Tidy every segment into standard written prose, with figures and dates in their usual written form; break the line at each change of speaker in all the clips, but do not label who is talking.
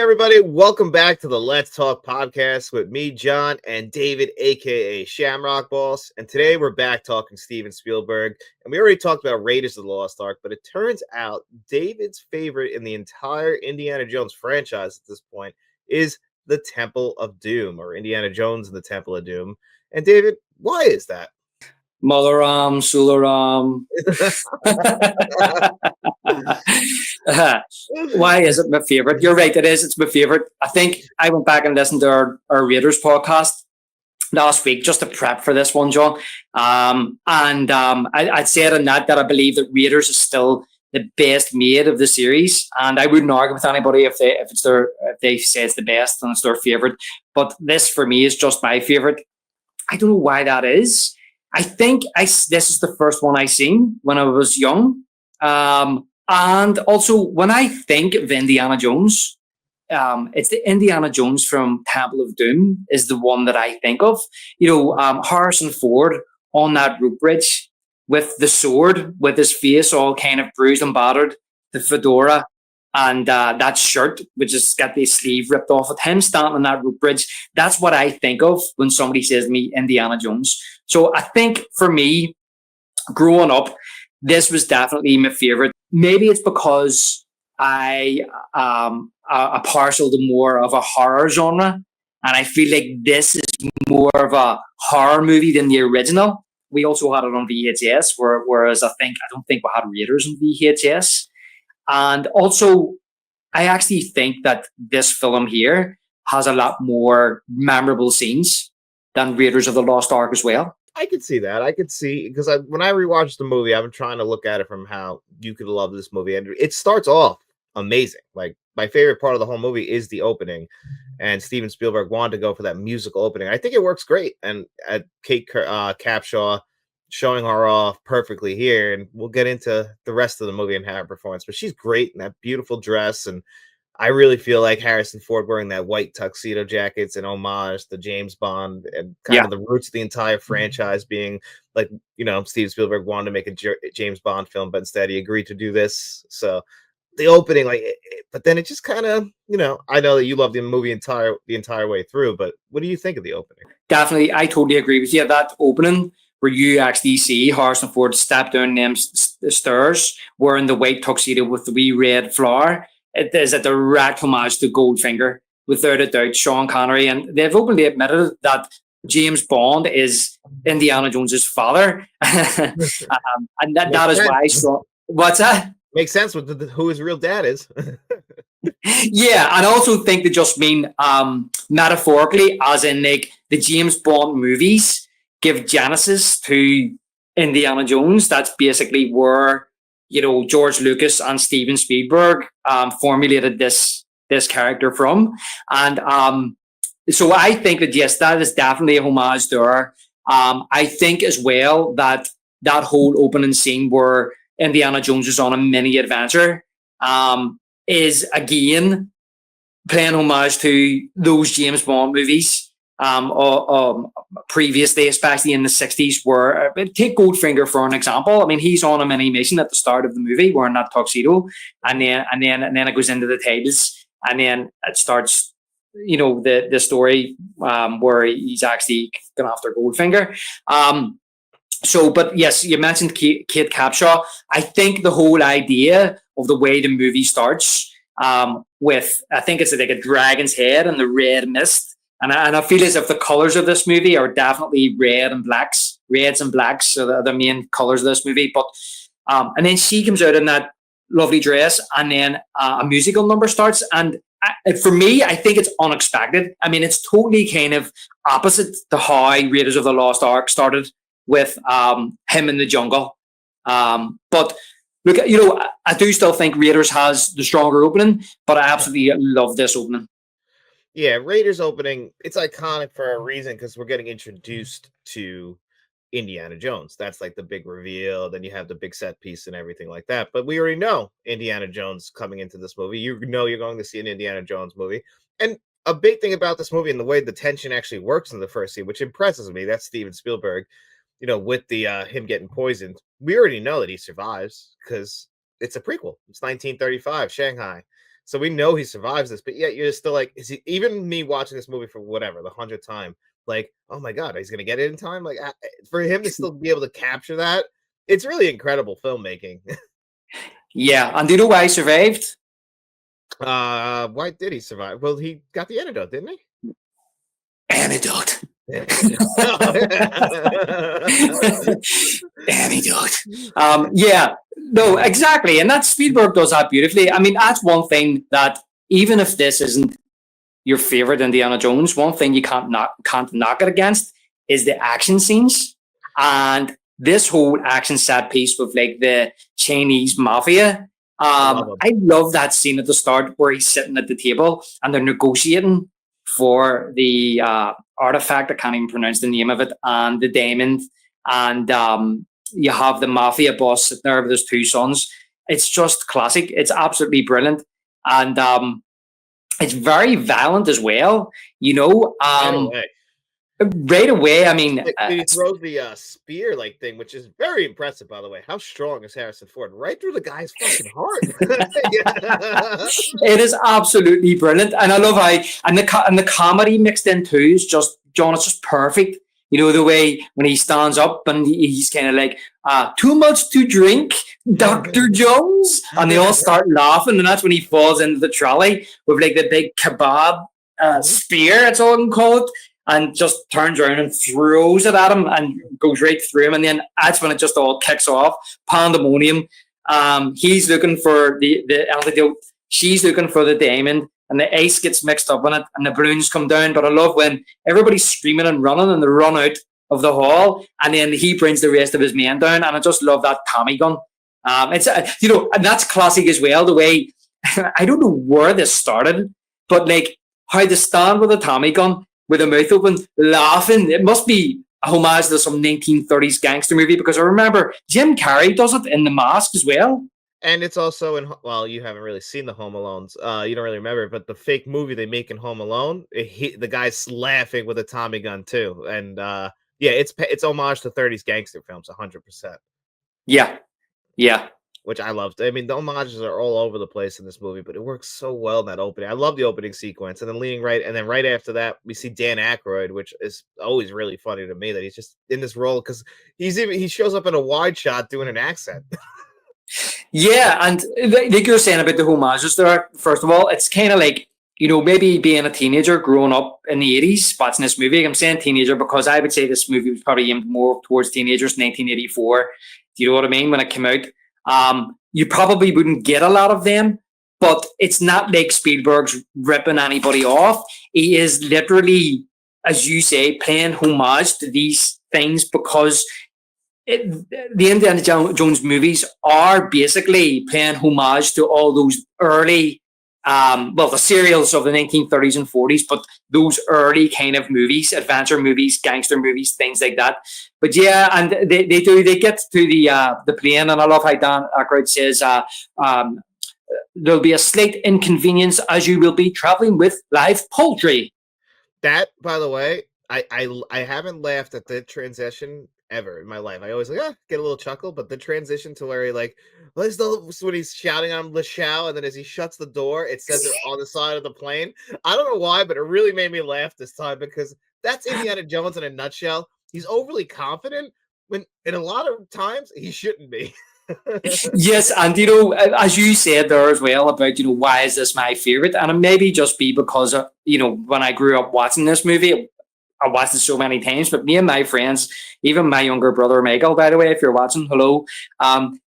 everybody. Welcome back to the Let's Talk podcast with me, John, and David, aka Shamrock Boss. And today we're back talking Steven Spielberg. And we already talked about Raiders of the Lost Ark, but it turns out David's favorite in the entire Indiana Jones franchise at this point is the Temple of Doom, or Indiana Jones and the Temple of Doom. And David, why is that?
Molaram, Sularam. Why is it my favorite? You're right, it is. It's my favorite. I think I went back and listened to our Raiders podcast last week just to prep for this one, John. I'd said in that I believe that Raiders is still the best made of the series, and I wouldn't argue with anybody if they say it's the best and it's their favorite. But this for me is just my favorite. I don't know why that is. I think this is the first one I seen when I was young. And also, when I think of Indiana Jones, it's the Indiana Jones from Temple of Doom is the one that I think of. Harrison Ford on that rope bridge with the sword, with his face all kind of bruised and battered, the fedora, and that shirt, which has got the sleeve ripped off, with him standing on that rope bridge. That's what I think of when somebody says to me, Indiana Jones. So I think for me, growing up, this was definitely my favorite. Maybe it's because I a partial to more of a horror genre, and I feel like this is more of a horror movie than the original. We also had it on VHS, whereas I don't think we had Raiders on VHS. And also, I actually think that this film here has a lot more memorable scenes than Raiders of the Lost Ark as well.
I could see that. I could see, because when I rewatched the movie, I've been trying to look at it from how you could love this movie. And it starts off amazing. Like, my favorite part of the whole movie is the opening. And Steven Spielberg wanted to go for that musical opening. I think it works great. And Kate Capshaw showing her off perfectly here. And we'll get into the rest of the movie and her performance. But she's great in that beautiful dress. And I really feel like Harrison Ford wearing that white tuxedo jacket's an homage to James Bond, and kind of the roots of the entire franchise being like, Steven Spielberg wanted to make a James Bond film, but instead he agreed to do this. So the opening, but then it just kind of, I know that you love the movie the entire way through, but what do you think of the opening?
Definitely, I totally agree with you. That opening where you actually see Harrison Ford step down them stairs wearing the white tuxedo with the wee red flower. It is a direct homage to Goldfinger, without a doubt, Sean Connery. And they've openly admitted that James Bond is Indiana Jones's father. And that is why. What's that?
Makes sense with who his real dad is.
Yeah, and I also think they just mean metaphorically, as in like the James Bond movies give genesis to Indiana Jones. That's basically where George Lucas and Steven Spielberg formulated this character from. And so I think that, yes, that is definitely a homage there. I think as well that whole opening scene where Indiana Jones is on a mini adventure is, again, playing homage to those James Bond movies previously, especially in the 60s, where take Goldfinger for an example. I mean, he's on a mini mission at the start of the movie wearing that tuxedo, and then it goes into the titles, and then it starts, the story where he's actually going after Goldfinger. But yes, you mentioned Kate Capshaw. I think the whole idea of the way the movie starts with, I think it's like a dragon's head and the red mist. And I feel as if the colors of this movie are definitely reds and blacks. So the main colors of this movie. But and then she comes out in that lovely dress, and then a musical number starts. And for me, I think it's unexpected. I mean, it's totally kind of opposite to how Raiders of the Lost Ark started with him in the jungle. But look, I do still think Raiders has the stronger opening, but I absolutely love this opening.
Yeah, Raiders opening, it's iconic for a reason, because we're getting introduced to Indiana Jones. That's like the big reveal. Then you have the big set piece and everything like that. But we already know Indiana Jones coming into this movie. You're going to see an Indiana Jones movie. And a big thing about this movie and the way the tension actually works in the first scene, which impresses me, that's Steven Spielberg, with the him getting poisoned. We already know that he survives because it's a prequel. It's 1935, Shanghai. So we know he survives this, but yet you're still like, is he? Even me watching this movie for whatever the 100th time, like, oh my god, he's gonna get it in time. Like for him to still be able to capture that, it's really incredible filmmaking.
Yeah, and do you know why he survived?
Why did he survive? Well, he got the antidote, didn't he?
Antidote. Antidote. Yeah, no, exactly. And that Spielberg does that beautifully. I mean, that's one thing that even if this isn't your favorite Indiana Jones, one thing you can't knock it against is the action scenes. And this whole action set piece with like the Chinese mafia. I love that scene at the start where he's sitting at the table and they're negotiating for the artifact. I can't even pronounce the name of it, and the diamond. And you have the mafia boss sitting there with his two sons. It's just classic. It's absolutely brilliant. And it's very violent as well, you know. Right away, I mean,
he throws the spear like thing, which is very impressive, by the way. How strong is Harrison Ford? Right through the guy's fucking heart.
It is absolutely brilliant, and I love how and the comedy mixed in too is just, John. It's just perfect. You know, the way when he stands up and he's kind of like, too much to drink, Dr. Jones, and they all start laughing, and that's when he falls into the trolley with like the big kebab spear. That's all I can call it. And just turns around and throws it at him and goes right through him. And then that's when it just all kicks off. Pandemonium. He's looking for the antidote. She's looking for the diamond. And the ice gets mixed up in it. And the balloons come down. But I love when everybody's screaming and running and they run out of the hall. And then he brings the rest of his men down. And I just love that Tommy gun. It's you know, and that's classic as well. The way, I don't know where this started, but like how they stand with a Tommy gun, with a mouth open, laughing. It must be a homage to some 1930s gangster movie, because I remember Jim Carrey does it in The Mask as well.
And it's also in, well, you haven't really seen the Home Alones. You don't really remember it, but the fake movie they make in Home Alone, the guy's laughing with a Tommy gun too. And yeah, it's homage to 30s gangster films, 100%.
Yeah.
Which I loved. I mean, the homages are all over the place in this movie, but it works so well in that opening. I love the opening sequence, and then right after that, we see Dan Aykroyd, which is always really funny to me that he's just in this role because he shows up in a wide shot doing an accent.
Yeah, and like you're saying about the homages there, first of all, it's kind of like, you know, maybe being a teenager growing up in the 80s watching this movie. I'm saying teenager because I would say this movie was probably aimed more towards teenagers, 1984. Do you know what I mean? When it came out. You probably wouldn't get a lot of them, but it's not like Spielberg's ripping anybody off. He is literally, as you say, paying homage to these things because the Indiana Jones movies are basically paying homage to all those early, the serials of the 1930s and 40s, but those early kind of movies, adventure movies, gangster movies, things like that. But yeah, and they get to the plane, and I love how Dan Aykroyd says, there'll be a slight inconvenience as you will be traveling with live poultry.
That, by the way, I haven't laughed at the transition ever in my life. I always get a little chuckle, but the transition to where he when he's shouting on LeChao, and then as he shuts the door, it says it on the side of the plane. I don't know why, but it really made me laugh this time because that's Indiana Jones in a nutshell. He's overly confident when, in a lot of times, he shouldn't be.
Yes, and you know, as you said there as well about, you know, why is this my favorite? And it maybe just be because of, you know, when I grew up watching this movie, I watched it so many times. But me and my friends, even my younger brother Michael, by the way, if you're watching, hello,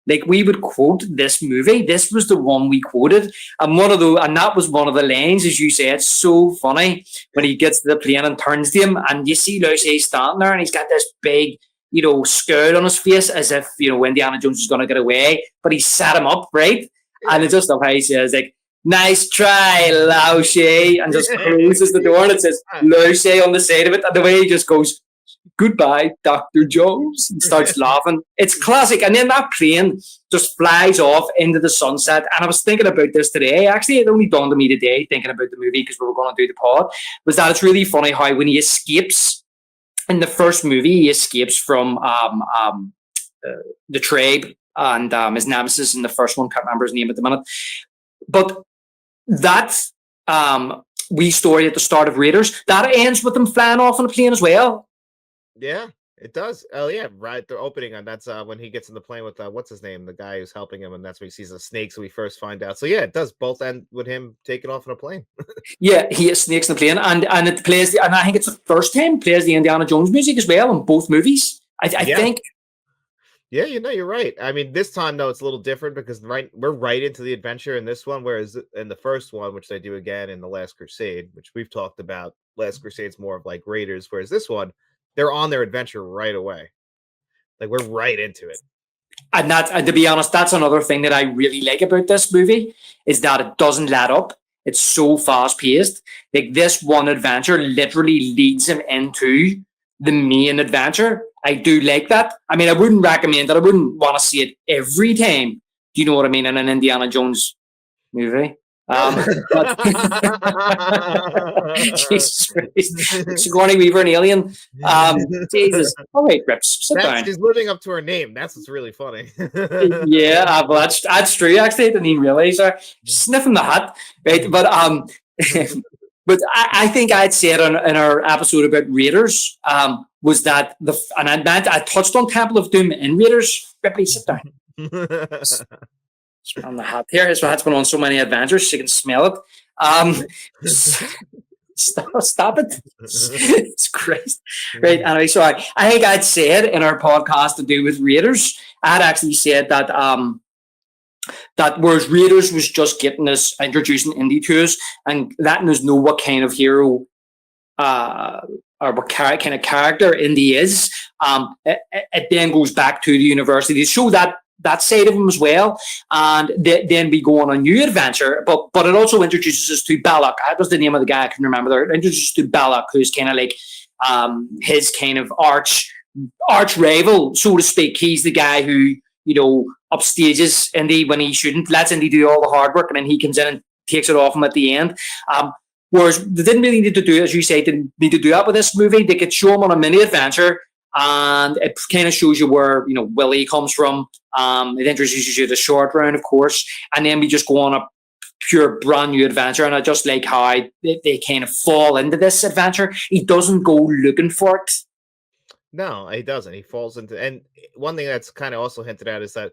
like we would quote this movie. This was the one we quoted, and that was one of the lines, as you say. It's so funny when he gets to the plane and turns to him, and you see Lucy standing there, and he's got this big, you know, scowl on his face, as if, you know, Indiana Jones is going to get away, but he set him up, right? And it's just how he says, like, "Nice try, Lucy," and just closes the door, and it says Lucy on the side of it, and the way he just goes, "Goodbye, Dr. Jones," and starts laughing. It's classic. And then that plane just flies off into the sunset. And I was thinking about this today. Actually, it only dawned on me today, thinking about the movie because we were going to do the pod, was that it's really funny how when he escapes in the first movie, he escapes from the tribe and his nemesis in the first one. Can't remember his name at the minute. But that wee story at the start of Raiders, that ends with them flying off on a plane as well.
Yeah, it does. Oh yeah, right. The opening on that's when he gets in the plane with what's his name, the guy who's helping him, and that's when he sees the snakes. So we first find out. So yeah, it does both end with him taking off on a plane.
Yeah, he has snakes in the plane, and it plays, and I think it's the first time it plays the Indiana Jones music as well in both movies. I think.
Yeah, you're right. I mean, this time though, it's a little different because we're right into the adventure in this one, whereas in the first one, which they do again in the Last Crusade, which we've talked about, Last Crusade's more of like Raiders, whereas this one, they're on their adventure right away. Like we're right into it.
And that, and to be honest, that's another thing that I really like about this movie is that it doesn't let up. It's so fast paced. Like this one adventure literally leads him into the main adventure. I do like that. I mean, I wouldn't recommend it. I wouldn't want to see it every time. Do you know what I mean? In an Indiana Jones movie. But Jesus Christ. Sigourney Weaver, an alien. Jesus. All right, Rips, sit down.
She's living up to her name. That's what's really funny.
Yeah, well, that's true. Actually, I didn't even realize her sniffing the hat, right? But but I think I'd said in our episode about Raiders was that I touched on Temple of Doom in Raiders. Ripley, sit down. On the hat here. His hat's been on so many adventures, she can smell it. Stop it. It's crazy. Right. Anyway, so I think I'd said in our podcast to do with Raiders, I'd actually said that that whereas Raiders was just getting us, introducing Indy to us and letting us know what kind of hero or what kind of character Indy is, it then goes back to the university to show that side of him as well, and then we go on a new adventure. But it also introduces us to Balak. That was the name of the guy, I can remember there. It introduces us to Balak, who's kind of like his kind of arch rival, so to speak. He's the guy who, you know, upstages Indy when he shouldn't, lets Indy do all the hard work, and then he comes in and takes it off him at the end. Whereas they didn't really need to do, as you say, didn't need to do that with this movie. They could show him on a mini adventure, and it kind of shows you where, you know, Willie comes from. It introduces you to the short round, of course, and then we just go on a pure brand new adventure. And I just like how they kind of fall into this adventure. He doesn't go looking for it.
No, he doesn't. He falls into, and one thing that's kind of also hinted at is that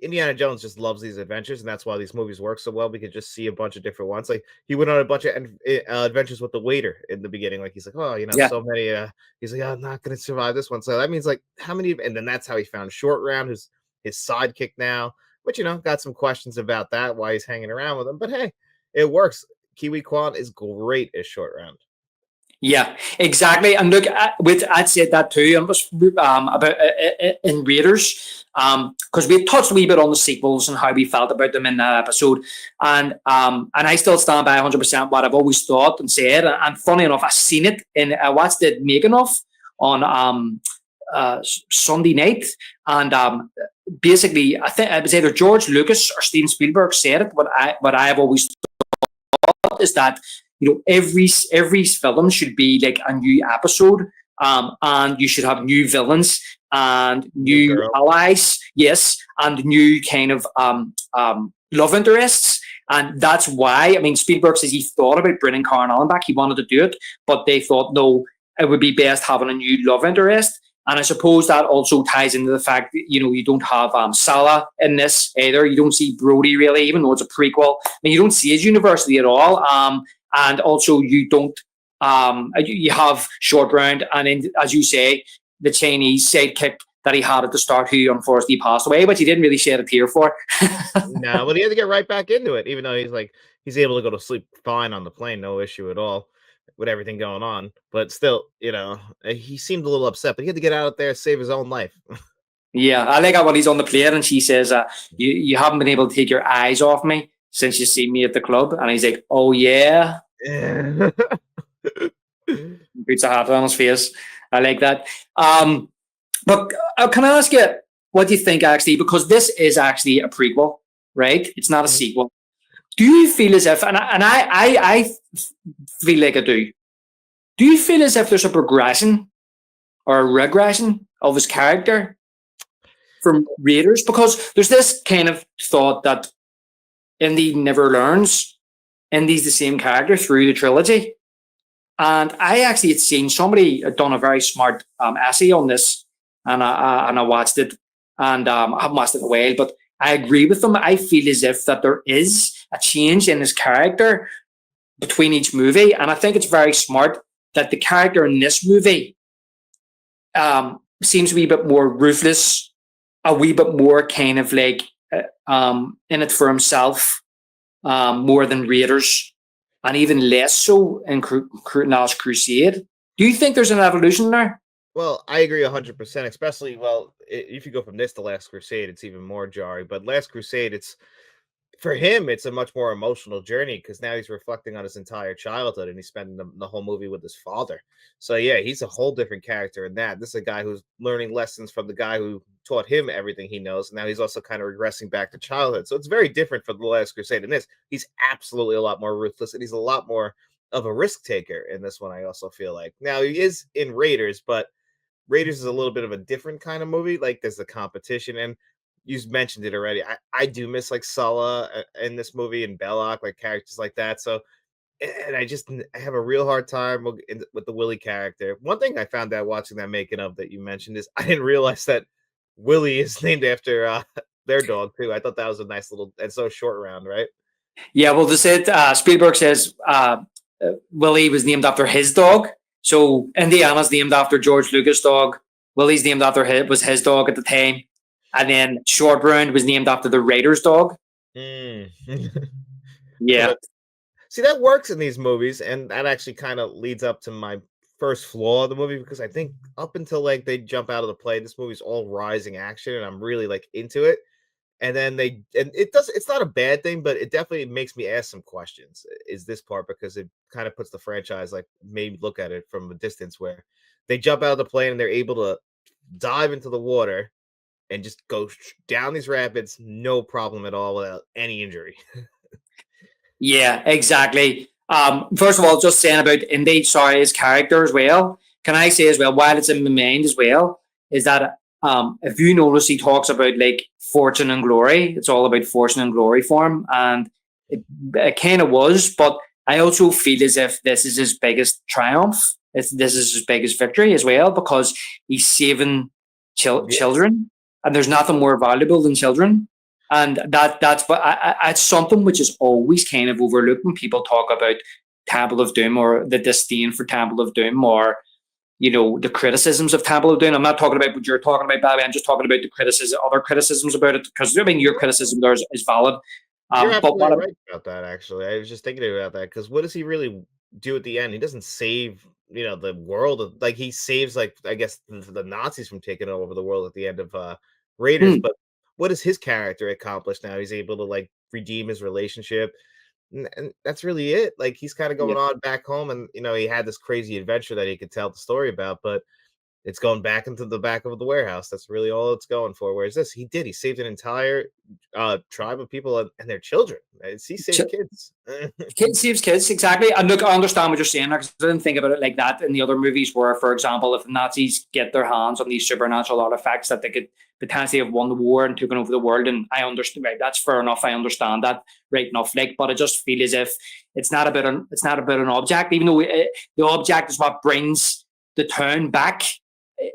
Indiana Jones just loves these adventures, and that's why these movies work so well. We could just see a bunch of different ones. Like he went on a bunch of adventures with the waiter in the beginning. Like he's like, oh, you know, so many. He's like, oh, I'm not going to survive this one. So that means like how many? And then that's how he found Short Round, who's his sidekick now. Which, you know, got some questions about that, why he's hanging around with him. But hey, it works. Kiwi Kwan is great as Short Round.
Yeah, exactly. And look, I'd said that too. And was about in Raiders, because we touched a wee bit on the sequels and how we felt about them in that episode. And I still stand by 100% what I've always thought and said. And funny enough, I seen it in I watched it making of on Sunday night, and basically I think it was either George Lucas or Steven Spielberg said it. What I have always thought is that, you know, every film should be like a new episode, and you should have new villains and new allies, yes, and new kind of love interests. And that's why, I mean, Spielberg says he thought about bringing Karen Allen back. He wanted to do it, but they thought, no, it would be best having a new love interest. And I suppose that also ties into the fact that, you know, you don't have Salah in this either. You don't see Brody really, even though it's a prequel. I mean, you don't see his university at all. And also you don't, you have Short Round, and then, as you say, the Chinese sidekick that he had at the start, who unfortunately passed away, but he didn't really shed a tear for.
No, but he had to get right back into it, even though he's able to go to sleep fine on the plane, no issue at all with everything going on. But still, you know, he seemed a little upset, but he had to get out there, save his own life.
Yeah, I like how when he's on the plane and she says, you haven't been able to take your eyes off me since you see me at the club. And he's like, oh yeah. Puts a hat on his face. I like that. But can I ask you, what do you think actually, because this is actually a prequel, right? It's not a sequel. Do you feel as if, and I feel like I do you feel as if there's a progression or a regression of his character from Raiders? Because there's this kind of thought that Indy never learns. Indy's the same character through the trilogy. And I actually had seen somebody had done a very smart essay on this, and I watched it, and I haven't watched it in a while, but I agree with them. I feel as if that there is a change in his character between each movie, and I think it's very smart that the character in this movie seems a wee bit more ruthless, a wee bit more kind of like in it for himself, more than Raiders, and even less so in Last Crusade. Do you think there's an evolution there?
Well, I agree 100%, especially, well, if you go from this to Last Crusade, it's even more jarring. But Last Crusade, it's for him, it's a much more emotional journey because now he's reflecting on his entire childhood and he's spending the whole movie with his father. So yeah, he's a whole different character in that. This is a guy who's learning lessons from the guy who taught him everything he knows. And now he's also kind of regressing back to childhood. So it's very different from the Last Crusade. In this, he's absolutely a lot more ruthless and he's a lot more of a risk taker in this one. I also feel like now he is in Raiders, but Raiders is a little bit of a different kind of movie. Like there's the competition, and you mentioned it already. I do miss like Sulla in this movie and Belloc, like characters like that. So, and I have a real hard time with the Willie character. One thing I found out watching that making of that you mentioned is I didn't realize that Willie is named after their dog too. I thought that was a nice little and so short round, right?
Yeah, well, this it. Spielberg says Willie was named after his dog. So Indiana's named after George Lucas' dog. Willie's named after his dog at the time, and then Short Round was named after the Raiders' dog.
Mm.
Yeah.
See, that works in these movies, and that actually kind of leads up to my first flaw of the movie because I think up until like they jump out of the plane, this movie's all rising action, and I'm really like into it. And then it's not a bad thing, but it definitely makes me ask some questions. Is this part because it kind of puts the franchise like maybe look at it from a distance where they jump out of the plane and they're able to dive into the water and just go down these rapids, no problem at all without any injury.
Yeah, exactly. First of all, just saying about Indy, sorry, his character as well. Can I say as well, while it's in my mind as well, is that if you notice, he talks about like fortune and glory. It's all about fortune and glory for him, and it kind of was. But I also feel as if this is his biggest triumph. This is his biggest victory as well because he's saving children, and there's nothing more valuable than children. And that's but it's something which is always kind of overlooked when people talk about Temple of Doom or the disdain for Temple of Doom or the criticisms of Temple of Doom. I'm not talking about what you're talking about, Bobby. I'm just talking about the other criticisms about it because I mean your criticism there is valid.
You're
But
absolutely right about that. Actually, I was just thinking about that because what does he really do at the end? He doesn't save the world. Like he saves like I guess the Nazis from taking over the world at the end of Raiders,
hmm,
but what does his character accomplish now? He's able to like redeem his relationship. And that's really it. Like he's kind of
yeah.
going on back home, and he had this crazy adventure that he could tell the story about, but it's going back into the back of the warehouse. That's really all it's going for. Whereas this, he saved an entire tribe of people and their children. He saved kids.
Kids saves kids, exactly. And look, I understand what you're saying because I didn't think about it like that in the other movies where, for example, if the Nazis get their hands on these supernatural artifacts that they could potentially have won the war and taken over the world. And I understand, right, that's fair enough. I understand that right enough. Like, but I just feel as if it's not about an object, even though the object is what brings the town back.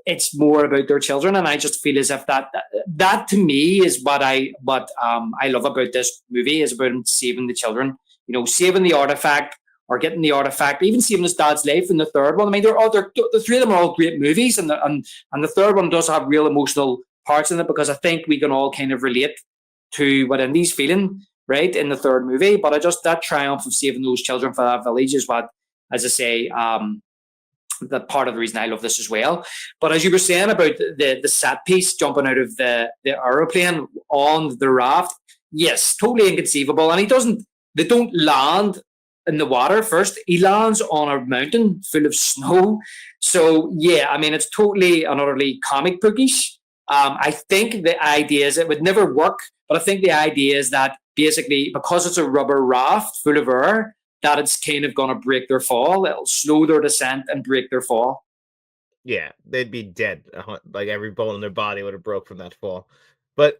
It's more about their children, and I just feel as if that to me is what I love about this movie is about him saving the children, saving the artifact or getting the artifact, even saving his dad's life in the third one. I mean, the three of them are all great movies, and the third one does have real emotional parts in it because I think we can all kind of relate to what Indy's feeling right in the third movie. But I just that triumph of saving those children for that village is what, as I say, that part of the reason I love this as well. But as you were saying about the set piece jumping out of the aeroplane on the raft, yes, totally inconceivable. And they don't land in the water first. He lands on a mountain full of snow. So yeah, I mean, it's totally and utterly comic bookish. I think the idea is it would never work, but I think the idea is that basically because it's a rubber raft full of air, that it's kind of going to break their fall. It'll slow their descent and break their fall.
Yeah, they'd be dead. Like every bone in their body would have broke from that fall. But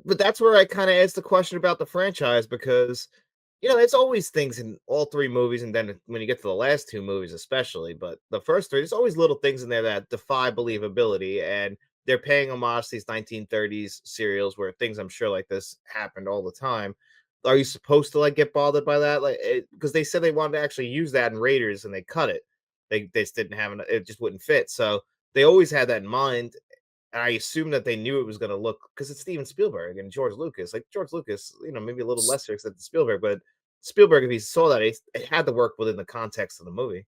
but that's where I kind of asked the question about the franchise because It's always things in all three movies, and then when you get to the last two movies, especially, but the first three, there's always little things in there that defy believability, and they're paying homage to these 1930s serials where things I'm sure like this happened all the time. Are you supposed to like get bothered by that? Like, because they said they wanted to actually use that in Raiders, and they cut it. They just didn't have it; just wouldn't fit. So they always had that in mind. And I assume that they knew it was going to look because it's Steven Spielberg and George Lucas. Like George Lucas, maybe a little lesser except Spielberg, but Spielberg, if he saw that, it had to work within the context of the movie.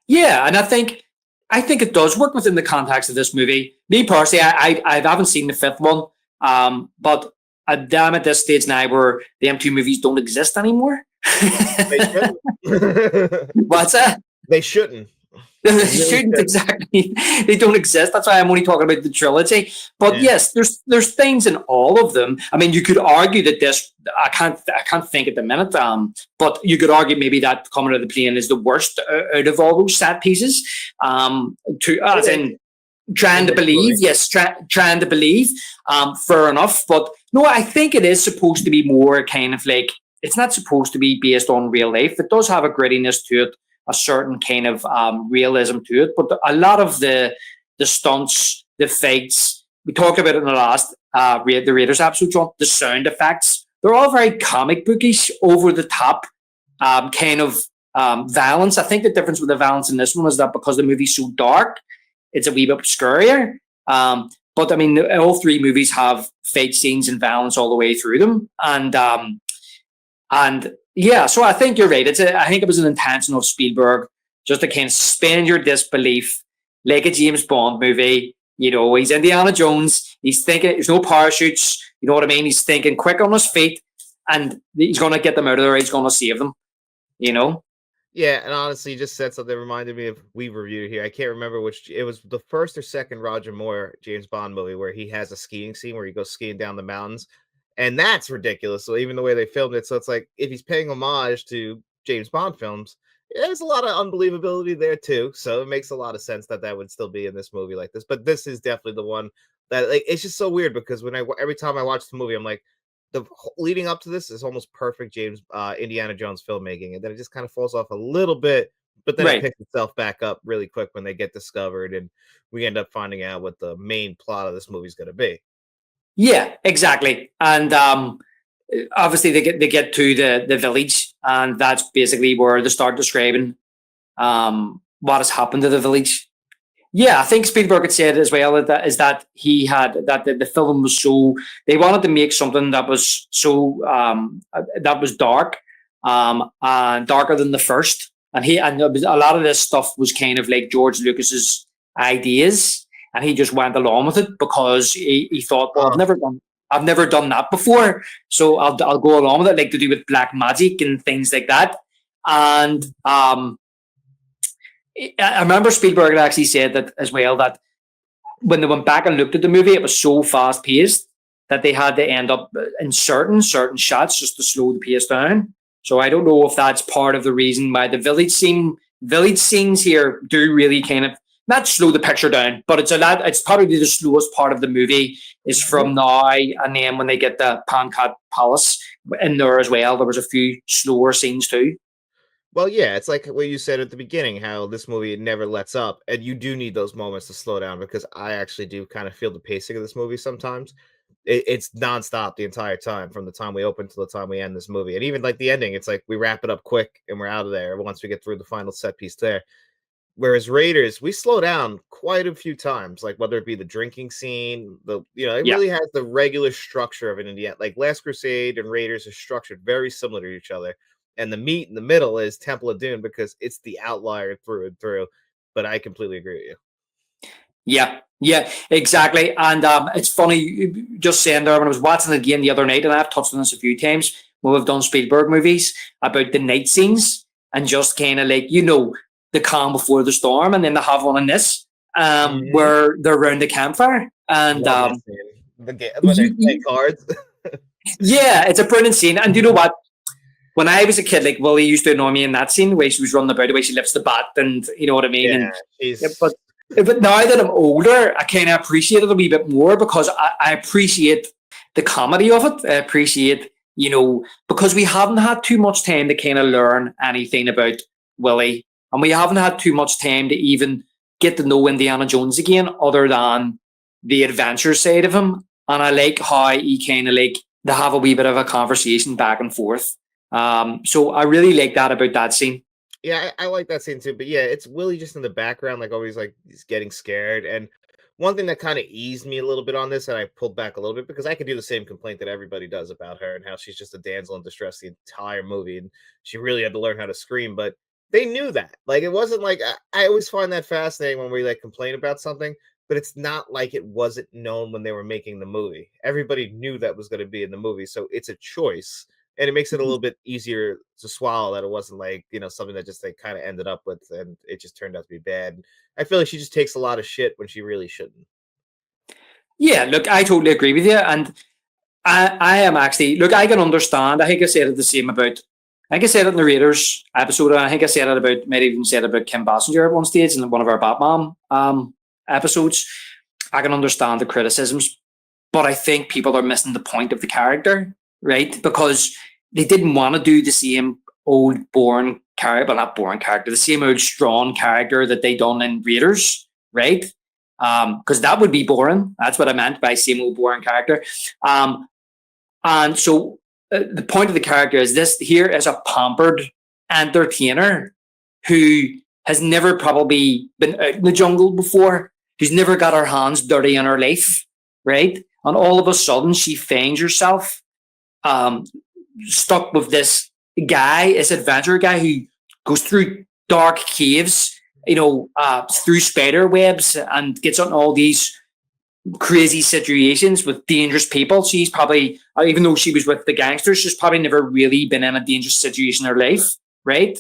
Yeah, and I think it does work within the context of this movie. Me personally, I haven't seen the fifth one, but damn at this stage now where the M2 movies don't exist anymore.
They shouldn't.
What's that?
They shouldn't.
They shouldn't, exactly. They don't exist. That's why I'm only talking about the trilogy. But yes, there's things in all of them. I mean, you could argue that this. I can't think at the minute. But you could argue maybe that coming out of the plane is the worst out of all those set pieces. As in trying to believe. Yes, trying to believe. Fair enough. But no, I think it is supposed to be more kind of like, it's not supposed to be based on real life. It does have a grittiness to it, a certain kind of realism to it, but a lot of the stunts, the fights, we talked about it in the last the Raiders episode, John, the sound effects, they're all very comic bookish, over the top kind of violence. I think the difference with the violence in this one is that because the movie's so dark, it's a wee bit scarier. But I mean, all three movies have fight scenes and violence all the way through them, and yeah, so I think you're right. I think it was an intention of Spielberg just to kind of suspend your disbelief, like a James Bond movie. He's Indiana Jones. He's thinking there's no parachutes. You know what I mean? He's thinking quick on his feet, and he's going to get them out of there. He's going to save them.
Yeah, and honestly, you just said something that reminded me of we reviewed here. I can't remember which. It was the first or second Roger Moore James Bond movie where he has a skiing scene where he goes skiing down the mountains. And that's ridiculous. So even the way they filmed it, so it's like if he's paying homage to James Bond films, there's a lot of unbelievability there too. So it makes a lot of sense that would still be in this movie like this. But this is definitely the one that it's just so weird because every time I watch the movie, I'm like, leading up to this is almost perfect Indiana Jones filmmaking, and then it just kind of falls off a little bit. But then it picks itself back up really quick when they get discovered, and we end up finding out what the main plot of this movie is going to be.
Yeah, exactly. And obviously they get to the village, and that's basically where they start describing what has happened to the village. Yeah, I think Spielberg had said as well that he had that the film was so, they wanted to make something that was so that was dark and darker than the first, and a lot of this stuff was kind of like George Lucas's ideas. And he just went along with it because he thought, well, I've never done that before, so I'll go along with it, like to do with black magic and things like that. And I remember Spielberg had actually said that as well, that when they went back and looked at the movie, it was so fast paced that they had to end up inserting certain shots just to slow the pace down. So I don't know if that's part of the reason why the village scenes here do really kind of not slow the picture down, but it's probably the slowest part of the movie is from now, and then when they get the Pankot Palace in there as well, there was a few slower scenes too.
Well, yeah, it's like what you said at the beginning, how this movie never lets up, and you do need those moments to slow down, because I actually do kind of feel the pacing of this movie sometimes. It's nonstop the entire time, from the time we open to the time we end this movie. And even like the ending, it's like we wrap it up quick and we're out of there once we get through the final set piece there. Whereas Raiders, we slow down quite a few times, like whether it be the drinking scene, it really has the regular structure of an Indiana. Like Last Crusade and Raiders are structured very similar to each other. And the meat in the middle is Temple of Doom because it's the outlier through and through. But I completely agree with
you. Yeah, exactly. And it's funny, just saying there, when I was watching it again the other night, and I've touched on this a few times when we've done Spielberg movies, about the night scenes and just kind of like, the calm before the storm, and then they have one in this where they're around the campfire and
when they play cards.
Yeah, it's a brilliant scene. And you know what? When I was a kid, like Willie used to annoy me in that scene, the way she was running about, the way she lifts the bat, and you know what I mean.
Yeah,
but now that I'm older, I kind of appreciate it a wee bit more because I appreciate the comedy of it. I appreciate because we haven't had too much time to kind of learn anything about Willie, and we haven't had too much time to even get to know Indiana Jones again, other than the adventure side of him. And I like how he kind of like to have a wee bit of a conversation back and forth. So I really like that about that scene.
Yeah, I like that scene too. But yeah, it's Willie just in the background, like always, like he's getting scared. And one thing that kind of eased me a little bit on this, and I pulled back a little bit because I could do the same complaint that everybody does about her and how she's just a damsel in distress the entire movie, and she really had to learn how to scream. But they knew that. Like it wasn't like I always find that fascinating when we like complain about something, but it's not like it wasn't known when they were making the movie. Everybody knew that was going to be in the movie, so it's a choice, and it makes it a little bit easier to swallow that it wasn't like something that just they kind of ended up with, and it just turned out to be bad. I feel like she just takes a lot of shit when she really shouldn't.
Yeah, look, I totally agree with you. And I am actually, look, I can understand. I think I said it the same about, I think I said it in the Raiders episode. And I think I said it about, maybe even said it about Kim Basinger at one stage in one of our Batman episodes. I can understand the criticisms, but I think people are missing the point of the character, right? Because they didn't want to do the same old boring character, but not boring character, the same old strong character that they done in Raiders, right? Because that would be boring. That's what I meant by same old boring character. And so the point of the character is this: here is a pampered entertainer who has never probably been out in the jungle before, who's never got her hands dirty in her life, right? And all of a sudden, she finds herself stuck with this guy, this adventure guy who goes through dark caves, through spider webs, and gets on all these crazy situations with dangerous people. She's probably, even though she was with the gangsters, she's probably never really been in a dangerous situation in her life, right?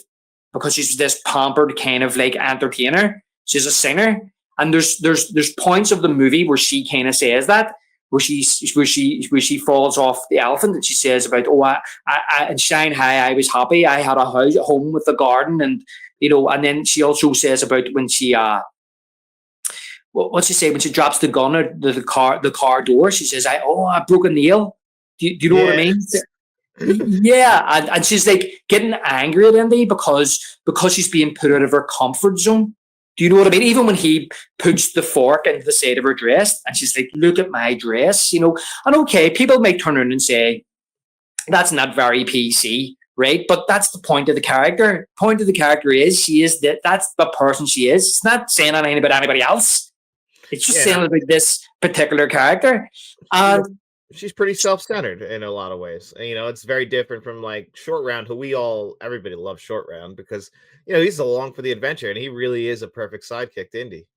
Because she's this pampered kind of like entertainer. She's a singer, and there's points of the movie where she kind of says that, where she falls off the elephant, and she says about, I in Shanghai I was happy, I had a house at home with a garden, and and then she also says about when she what's she say when she drops the gun at the car door, she says, I broke a nail. Do you know what I mean? Yeah, and she's like getting angry at Indy because she's being put out of her comfort zone. Do you know what I mean? Even when he puts the fork into the side of her dress, and she's like, look at my dress, And okay, people may turn around and say, that's not very PC, right? But that's the point of the character. Point of the character is that's the person she is. It's not saying anything about anybody else. It's just saying about this particular character.
She's pretty self-centered in a lot of ways. And, it's very different from like Short Round, who everybody loves Short Round because, he's along for the adventure, and he really is a perfect sidekick to Indy.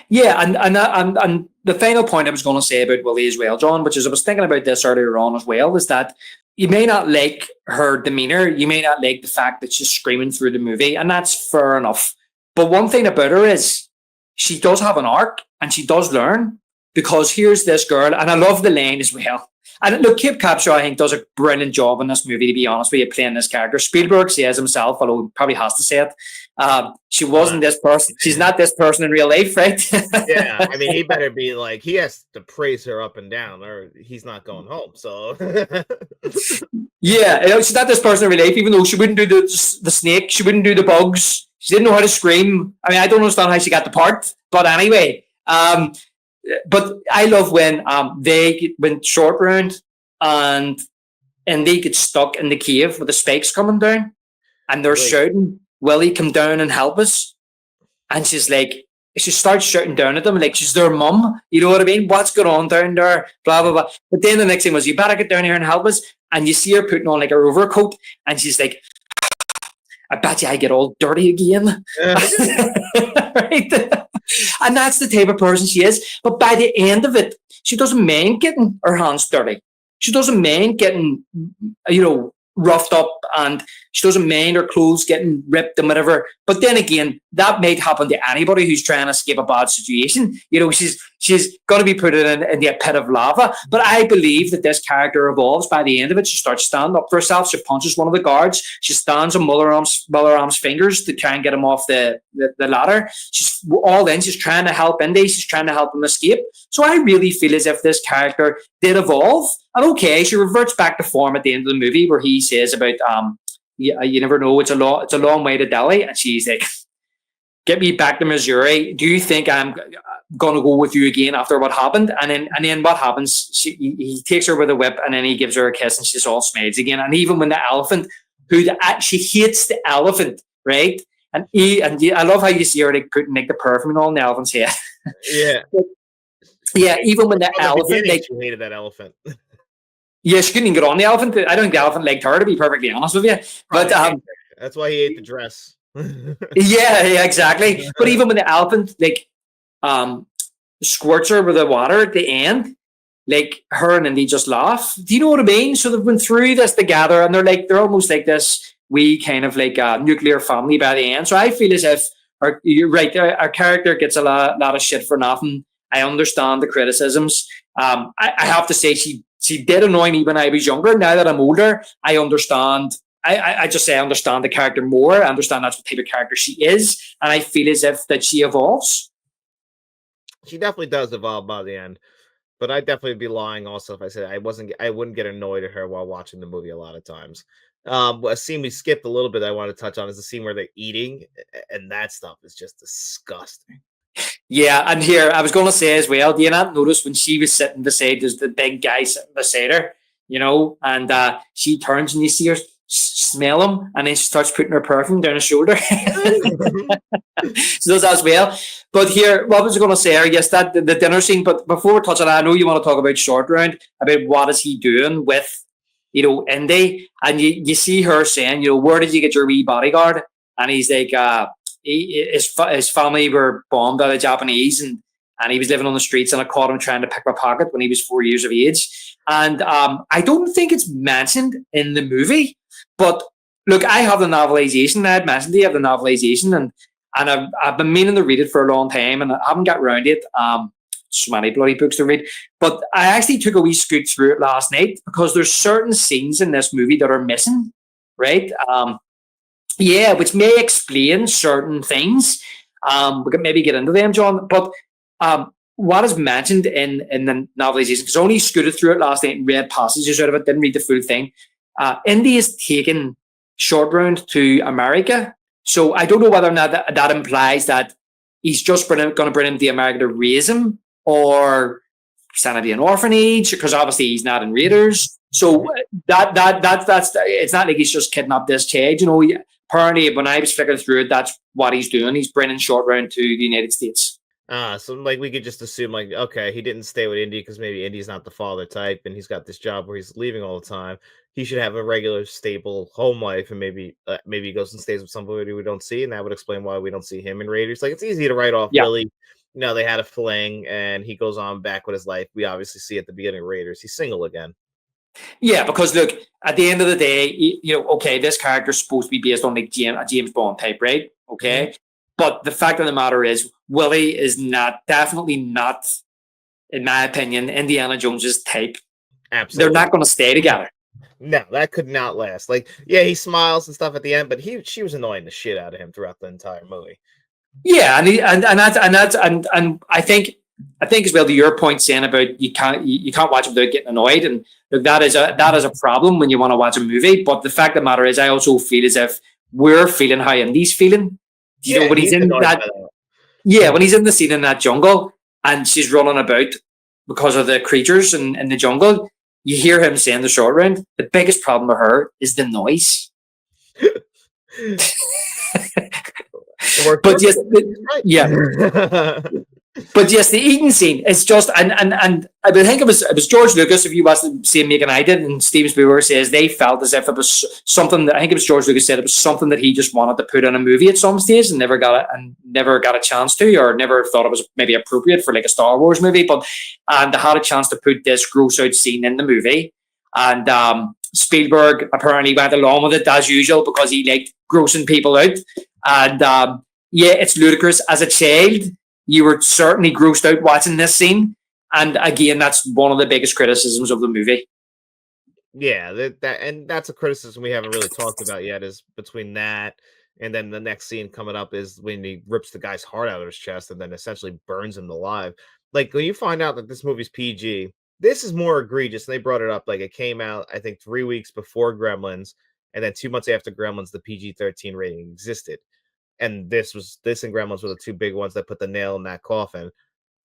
Yeah, and the final point I was going to say about Willie as well, John, which is I was thinking about this earlier on as well, is that you may not like her demeanor, you may not like the fact that she's screaming through the movie, and that's fair enough. But one thing about her is she does have an arc, and she does learn, because here's this girl, and I love the line as well. And look, Kate Capshaw, I think, does a brilliant job in this movie, to be honest with you, playing this character. Spielberg says himself, although he probably has to say it, she wasn't this person. She's not this person in real life, right?
Yeah, I mean, he better be like, he has to praise her up and down, or he's not going home. So,
yeah, she's not this person in real life, even though she wouldn't do the snake, she wouldn't do the bugs, she didn't know how to scream. I mean, I don't understand how she got the part, but anyway, but I love when they went Short Round and they get stuck in the cave with the spikes coming down, and they're shouting, Willie, come down and help us. And she's like, she starts shouting down at them like she's their mum. You know what I mean? What's going on down there? Blah, blah, blah. But then the next thing was, you better get down here and help us. And you see her putting on like her overcoat, and she's like, I bet you I get all dirty again. Right? And that's the type of person she is. But by the end of it, she doesn't mind getting her hands dirty. She doesn't mind getting, roughed up, and she doesn't mind her clothes getting ripped and whatever. But then again, that might happen to anybody who's trying to escape a bad situation. She's going to be put in the pit of lava. But I believe that this character evolves. By the end of it, she starts standing up for herself. She punches one of the guards. She stands on Mulleram's fingers to try and get him off the ladder. She's all in. She's trying to help Indy. She's trying to help him escape. So I really feel as if this character did evolve. And okay, she reverts back to form at the end of the movie where he says about you never know, it's a long way to Delhi, and she's like, get me back to Missouri. Do you think I'm gonna go with you again after what happened? And then what happens? He takes her with a whip, and then he gives her a kiss, and she's all smiles again. And even when the elephant, she hates the elephant, right? I love how you see her like putting like the perfume on the elephant's head.
Yeah.
Yeah, even when the elephant, like,
she hated that elephant.
Yeah, she couldn't even get on the elephant. I don't think the elephant liked her, to be perfectly honest with you. But
that's why he ate the dress.
yeah, exactly. But even when the elephant like squirts her with the water at the end, like her and Indy just laugh. Do you know what I mean? So they've been through this together, and they're almost like this wee kind of like a nuclear family by the end. So I feel as if you're right. Our character gets a lot of shit for nothing. I understand the criticisms. I have to say she did annoy me when I was younger. Now that I'm older, I understand. I just say I understand the character more. I understand that's what type of character she is, and I feel as if that she evolves.
She definitely does evolve by the end, but I'd definitely be lying also if I said I wouldn't get annoyed at her while watching the movie a lot of times. A scene we skipped a little bit I want to touch on is the scene where they're eating, and that stuff is just disgusting.
Yeah, and here I was going to say as well. Do you not notice when she was sitting beside there's the big guy sitting beside her, and she turns and you see her smell him, and then she starts putting her perfume down her shoulder. So does that as well. But here, what was I going to say? Yes, that the dinner scene. But before we touch on that, I know you want to talk about Short Round, about what is he doing with, Indy, and you see her saying, where did you get your wee bodyguard? And he's like, his family were bombed by the Japanese, and he was living on the streets, and I caught him trying to pick my pocket when he was 4 years of age. And I don't think it's mentioned in the movie, but look, I have the novelization. I had mentioned I have the novelization, and I've been meaning to read it for a long time, and I haven't got around it. So many bloody books to read, but I actually took a wee scoot through it last night because there's certain scenes in this movie that are missing, right? Yeah, which may explain certain things. We could maybe get into them, John. But what is mentioned in the novelization, because I only scooted through it last night and read passages out of it, didn't read the full thing. Indy is taking Short Round to America. So I don't know whether or not that implies that he's just going to bring him to America to raise him, or send him to an orphanage, because obviously he's not in Raiders. So that's it's not like he's just kidnapped this child. Apparently, when I was flickering through it, that's what he's doing. He's bringing Short Round to the United States.
So like we could just assume like, okay, he didn't stay with Indy because maybe Indy's not the father type, and he's got this job where he's leaving all the time. He should have a regular, stable home life, and maybe he goes and stays with somebody we don't see, and that would explain why we don't see him in Raiders. Like, it's easy to write off Billy. They had a fling, and he goes on back with his life. We obviously see at the beginning of Raiders, he's single again.
Yeah, because look, at the end of the day, okay, this character's supposed to be based on like a James Bond type, right? Okay. Mm-hmm. But the fact of the matter is, Willie is definitely not, in my opinion, Indiana Jones's type.
Absolutely.
They're not going to stay together.
No, that could not last. Like, yeah, he smiles and stuff at the end, but she was annoying the shit out of him throughout the entire movie.
Yeah, and I think as well to your point saying about you can't watch it without getting annoyed, and look, that is a problem when you want to watch a movie. But the fact of the matter is, I also feel as if we're feeling how Indy's feeling. When he's in that, when he's in the scene in that jungle and she's running about because of the creatures in the jungle, you hear him saying the Short Round. The biggest problem with her is the noise. But yes, but yes, the eating scene is just and I think it was George Lucas. If you watched the same Megan I did, and Steven Spielberg says they felt as if it was something that I think it was George Lucas said it was something that he just wanted to put in a movie at some stage and never got a chance to, or never thought it was maybe appropriate for like a Star Wars movie. But they had a chance to put this gross out scene in the movie, and Spielberg apparently went along with it as usual because he liked grossing people out. And it's ludicrous. As a child, you were certainly grossed out watching this scene. And again, that's one of the biggest criticisms of the movie.
Yeah, that's a criticism we haven't really talked about yet, is between that and then the next scene coming up is when he rips the guy's heart out of his chest and then essentially burns him alive. Like, when you find out that this movie's PG, This is more egregious. And they brought it up like it came out, I think, 3 weeks before Gremlins, and then 2 months after Gremlins, the PG-13 rating existed. And this and Gremlins were the two big ones that put the nail in that coffin.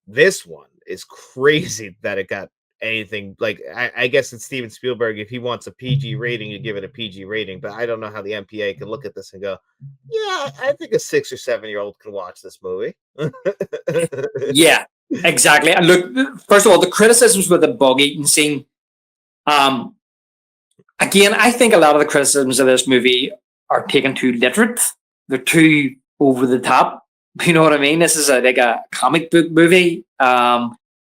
This one is crazy that it got anything like I guess it's Steven Spielberg. If he wants a PG rating, you give it a PG rating. But I don't know how the MPA can look at this and go, yeah, I think a 6 or 7-year-old can watch this movie.
Yeah, exactly. And look, first of all, the criticisms with the bug eating scene. Again, I think a lot of the criticisms of this movie are taken too literate. They're too over the top. You know what I mean? This is like a comic book movie.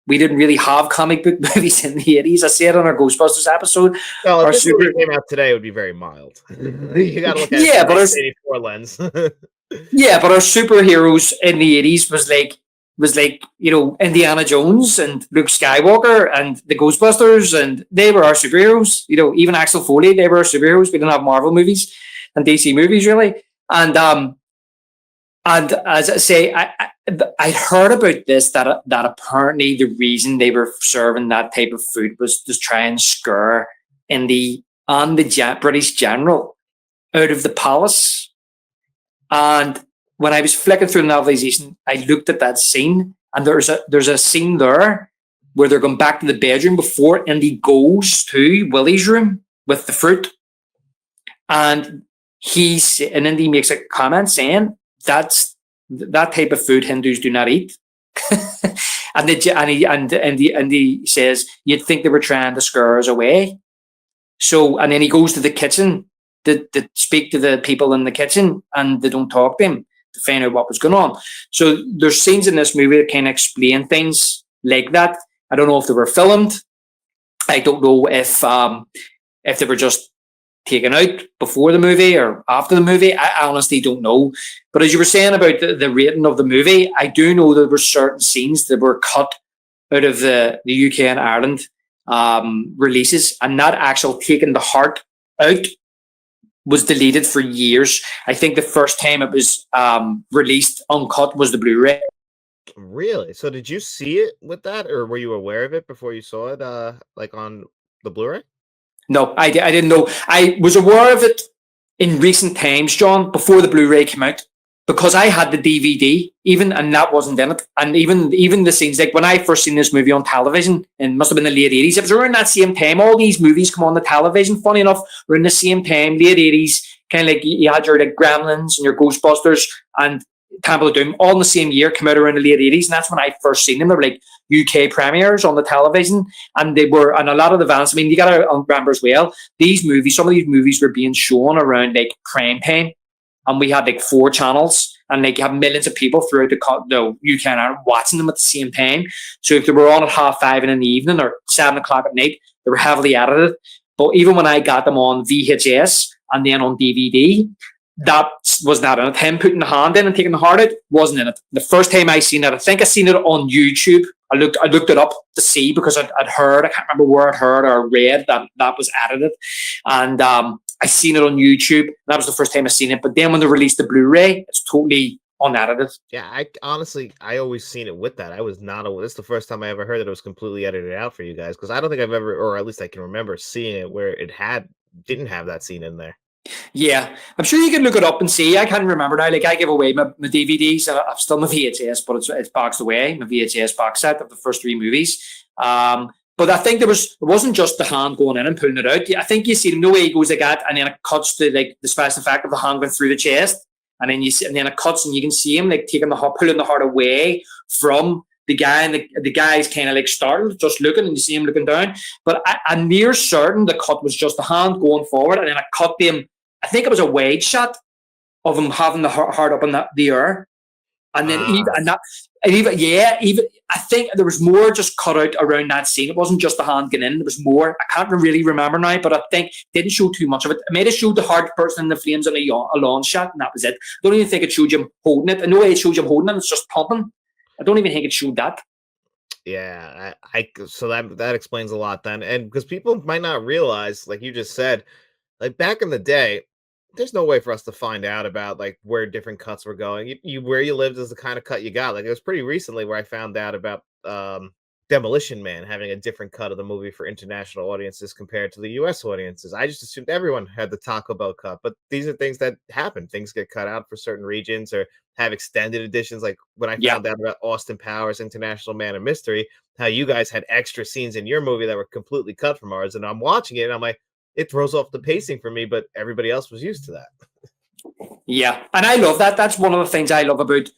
We didn't really have comic book movies in the 80s. I said on our Ghostbusters episode.
Well, if this movie came out today, it would be very mild. You got to look at it
but
the 84 lens.
Yeah, but our superheroes in the 80s was like, you know, Indiana Jones and Luke Skywalker and the Ghostbusters, and they were our superheroes. You know, even Axel Foley, they were our superheroes. We didn't have Marvel movies and DC movies really. And as I say, I heard about this that apparently the reason they were serving that type of food was to try and scare the British general out of the palace. And when I was flicking through the novelization, I looked at that scene, and there's a scene there where they're going back to the bedroom before Indy goes to Willie's room with the fruit, and Indy makes a comment saying that's that type of food Hindus do not eat. and he says you'd think they were trying to scare us away. So, and then he goes to the kitchen to speak to the people in the kitchen, and they don't talk to him to find out what was going on. So there's scenes in this movie that kind of explain things like that. I don't know if they were filmed. I don't know if they were just taken out before the movie or after the movie. I honestly don't know. But as you were saying about the rating of the movie, I do know there were certain scenes that were cut out of the UK and Ireland releases, and not actual taking the heart out was deleted for years. I think the first time it was released uncut was the Blu-ray.
Really? So did you see it with that, or were you aware of it before you saw it like on the Blu-ray?
No, I didn't know. I was aware of it in recent times, John, before the Blu-ray came out, because I had the DVD, and that wasn't in it. And even the scenes, like when I first seen this movie on television, and it must have been the late 80s, it was around that same time. All these movies come on the television, funny enough, were in the same time, late 80s, kind of like you had your like Gremlins and your Ghostbusters and Temple of Doom, all in the same year, come out around the late 80s. And that's when I first seen them. They were like UK premieres on the television. And a lot of the vans, I mean, you got to remember as well, some of these movies were being shown around like prime time. And we had like 4 channels, and like you have millions of people throughout the UK and Ireland watching them at the same time. So if they were on at 5:30 in the evening or 7 o'clock at night, they were heavily edited. But even when I got them on VHS and then on DVD, that was not in it. Him putting the hand in and taking the heart out wasn't in it. The first time I seen it, I think I seen it on YouTube. I looked it up to see, because I'd heard, I can't remember where I'd heard or read that was edited. And I seen it on YouTube. That was the first time I seen it. But then when they released the Blu-ray, it's totally unedited.
Yeah, I always seen it with that. I was not aware. This is the first time I ever heard that it was completely edited out for you guys, because I don't think I've ever, or at least I can remember seeing it where it didn't have that scene in there.
Yeah, I'm sure you can look it up and see. I can't remember now. Like I give away my DVDs. I've still my VHS, but it's boxed away. My VHS box set of the first 3 movies. But I think it wasn't just the hand going in and pulling it out. I think you see no way he goes like that, and then it cuts to like the special effect of the hand going through the chest, and then it cuts and you can see him like pulling the heart away from the guy, and the guy's kind of like startled, just looking, and you see him looking down. But I'm near certain the cut was just the hand going forward, and then I cut him. I think it was a wide shot of him having the heart up in the air, and then even I think there was more just cut out around that scene. It wasn't just the hand getting in; there was more. I can't really remember now, but I think it didn't show too much of it. It made it show the heart person in the flames on a lawn shot, and that was it. I don't even think it showed him holding it. I know it showed him holding it; it's just pumping. I don't even think it showed that.
Yeah, so that explains a lot then, and because people might not realize, like you just said, like back in the day, there's no way for us to find out about like where different cuts were going. You where you lived is the kind of cut you got. Like it was pretty recently where I found out about Demolition Man having a different cut of the movie for international audiences compared to the US audiences. I just assumed everyone had the Taco Bell cut, but these are things that happen. Things get cut out for certain regions or have extended editions. Like when I
Yeah.
found out about Austin Powers International Man of Mystery, how you guys had extra scenes in your movie that were completely cut from ours. And I'm watching it and I'm like, it throws off the pacing for me, but everybody else was used to that.
Yeah, and I love that. That's one of the things I love about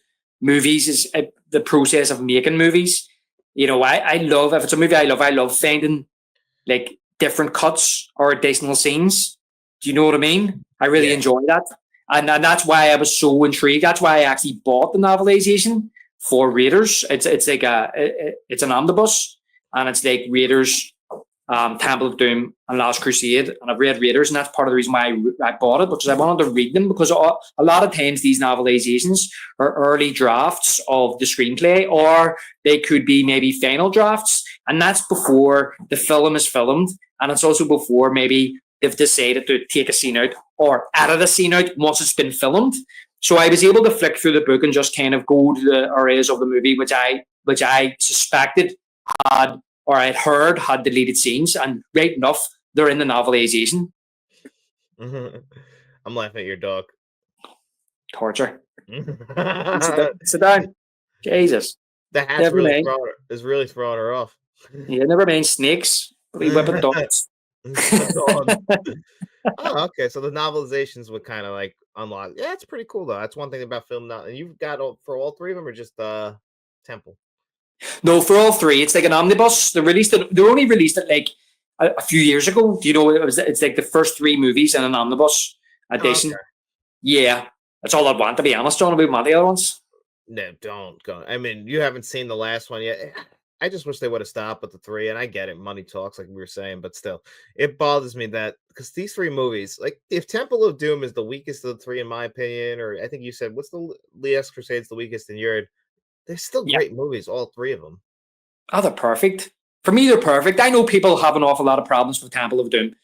movies is the process of making movies. You know, I love, if it's a movie I love finding like different cuts or additional scenes. Do you know what I mean? I really
Yeah.
enjoy that. And that's why I was so intrigued. That's why I actually bought the novelization for Raiders. It's like it's an omnibus, and it's like Raiders, Temple of Doom, and Last Crusade. And I've read Raiders, and that's part of the reason why I bought it, because I wanted to read them. Because a lot of times these novelizations are early drafts of the screenplay, or they could be maybe final drafts, and that's before the film is filmed, and it's also before maybe they've decided to take a scene out or edit a scene out once it's been filmed. So I was able to flick through the book and just kind of go to the areas of the movie which I suspected had, or I'd heard had deleted scenes, and right enough, they're in the novelization.
I'm laughing at your dog.
Torture. Sit down. Jesus.
The hat's
Never
really
mind.
really throwing her off.
Yeah, never mind snakes. We whipping dogs.
Oh, okay. So the novelizations would kind of like unlock. Yeah, it's pretty cool though. That's one thing about film. Now, and you've got for all three of them, or just Temple?
No, for all three, it's like an omnibus. They only released it like a few years ago. Do you know it's like the first three movies in an omnibus edition.
Okay.
Yeah, that's all I'd want, to be honest, John, about the other ones.
No, don't go. I mean, you haven't seen the last one yet. I just wish they would have stopped with the three, and I get it, money talks, like we were saying, but still, it bothers me that because these three movies, like if Temple of Doom is the weakest of the three, in my opinion, or I think you said what's the Last Crusade's the weakest in your, they're still
Yeah.
great movies, all three of them.
Oh, they're perfect. For me, they're perfect. I know people have an awful lot of problems with Temple of Doom,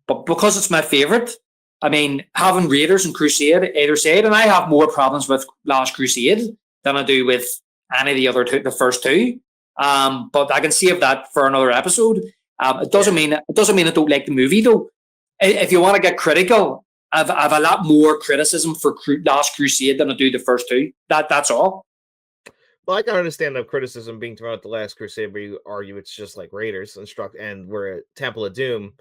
but because it's my favorite, I mean, having Raiders and Crusade either side, and I have more problems with Last Crusade than I do with any of the other two, the first two. But I can save that for another episode. It doesn't mean I don't like the movie though. If you want to get critical, I've a lot more criticism for Last Crusade than I do the first two. That's all.
Well, I can understand the criticism being thrown at the Last Crusade, where you argue it's just like Raiders and where Temple of Doom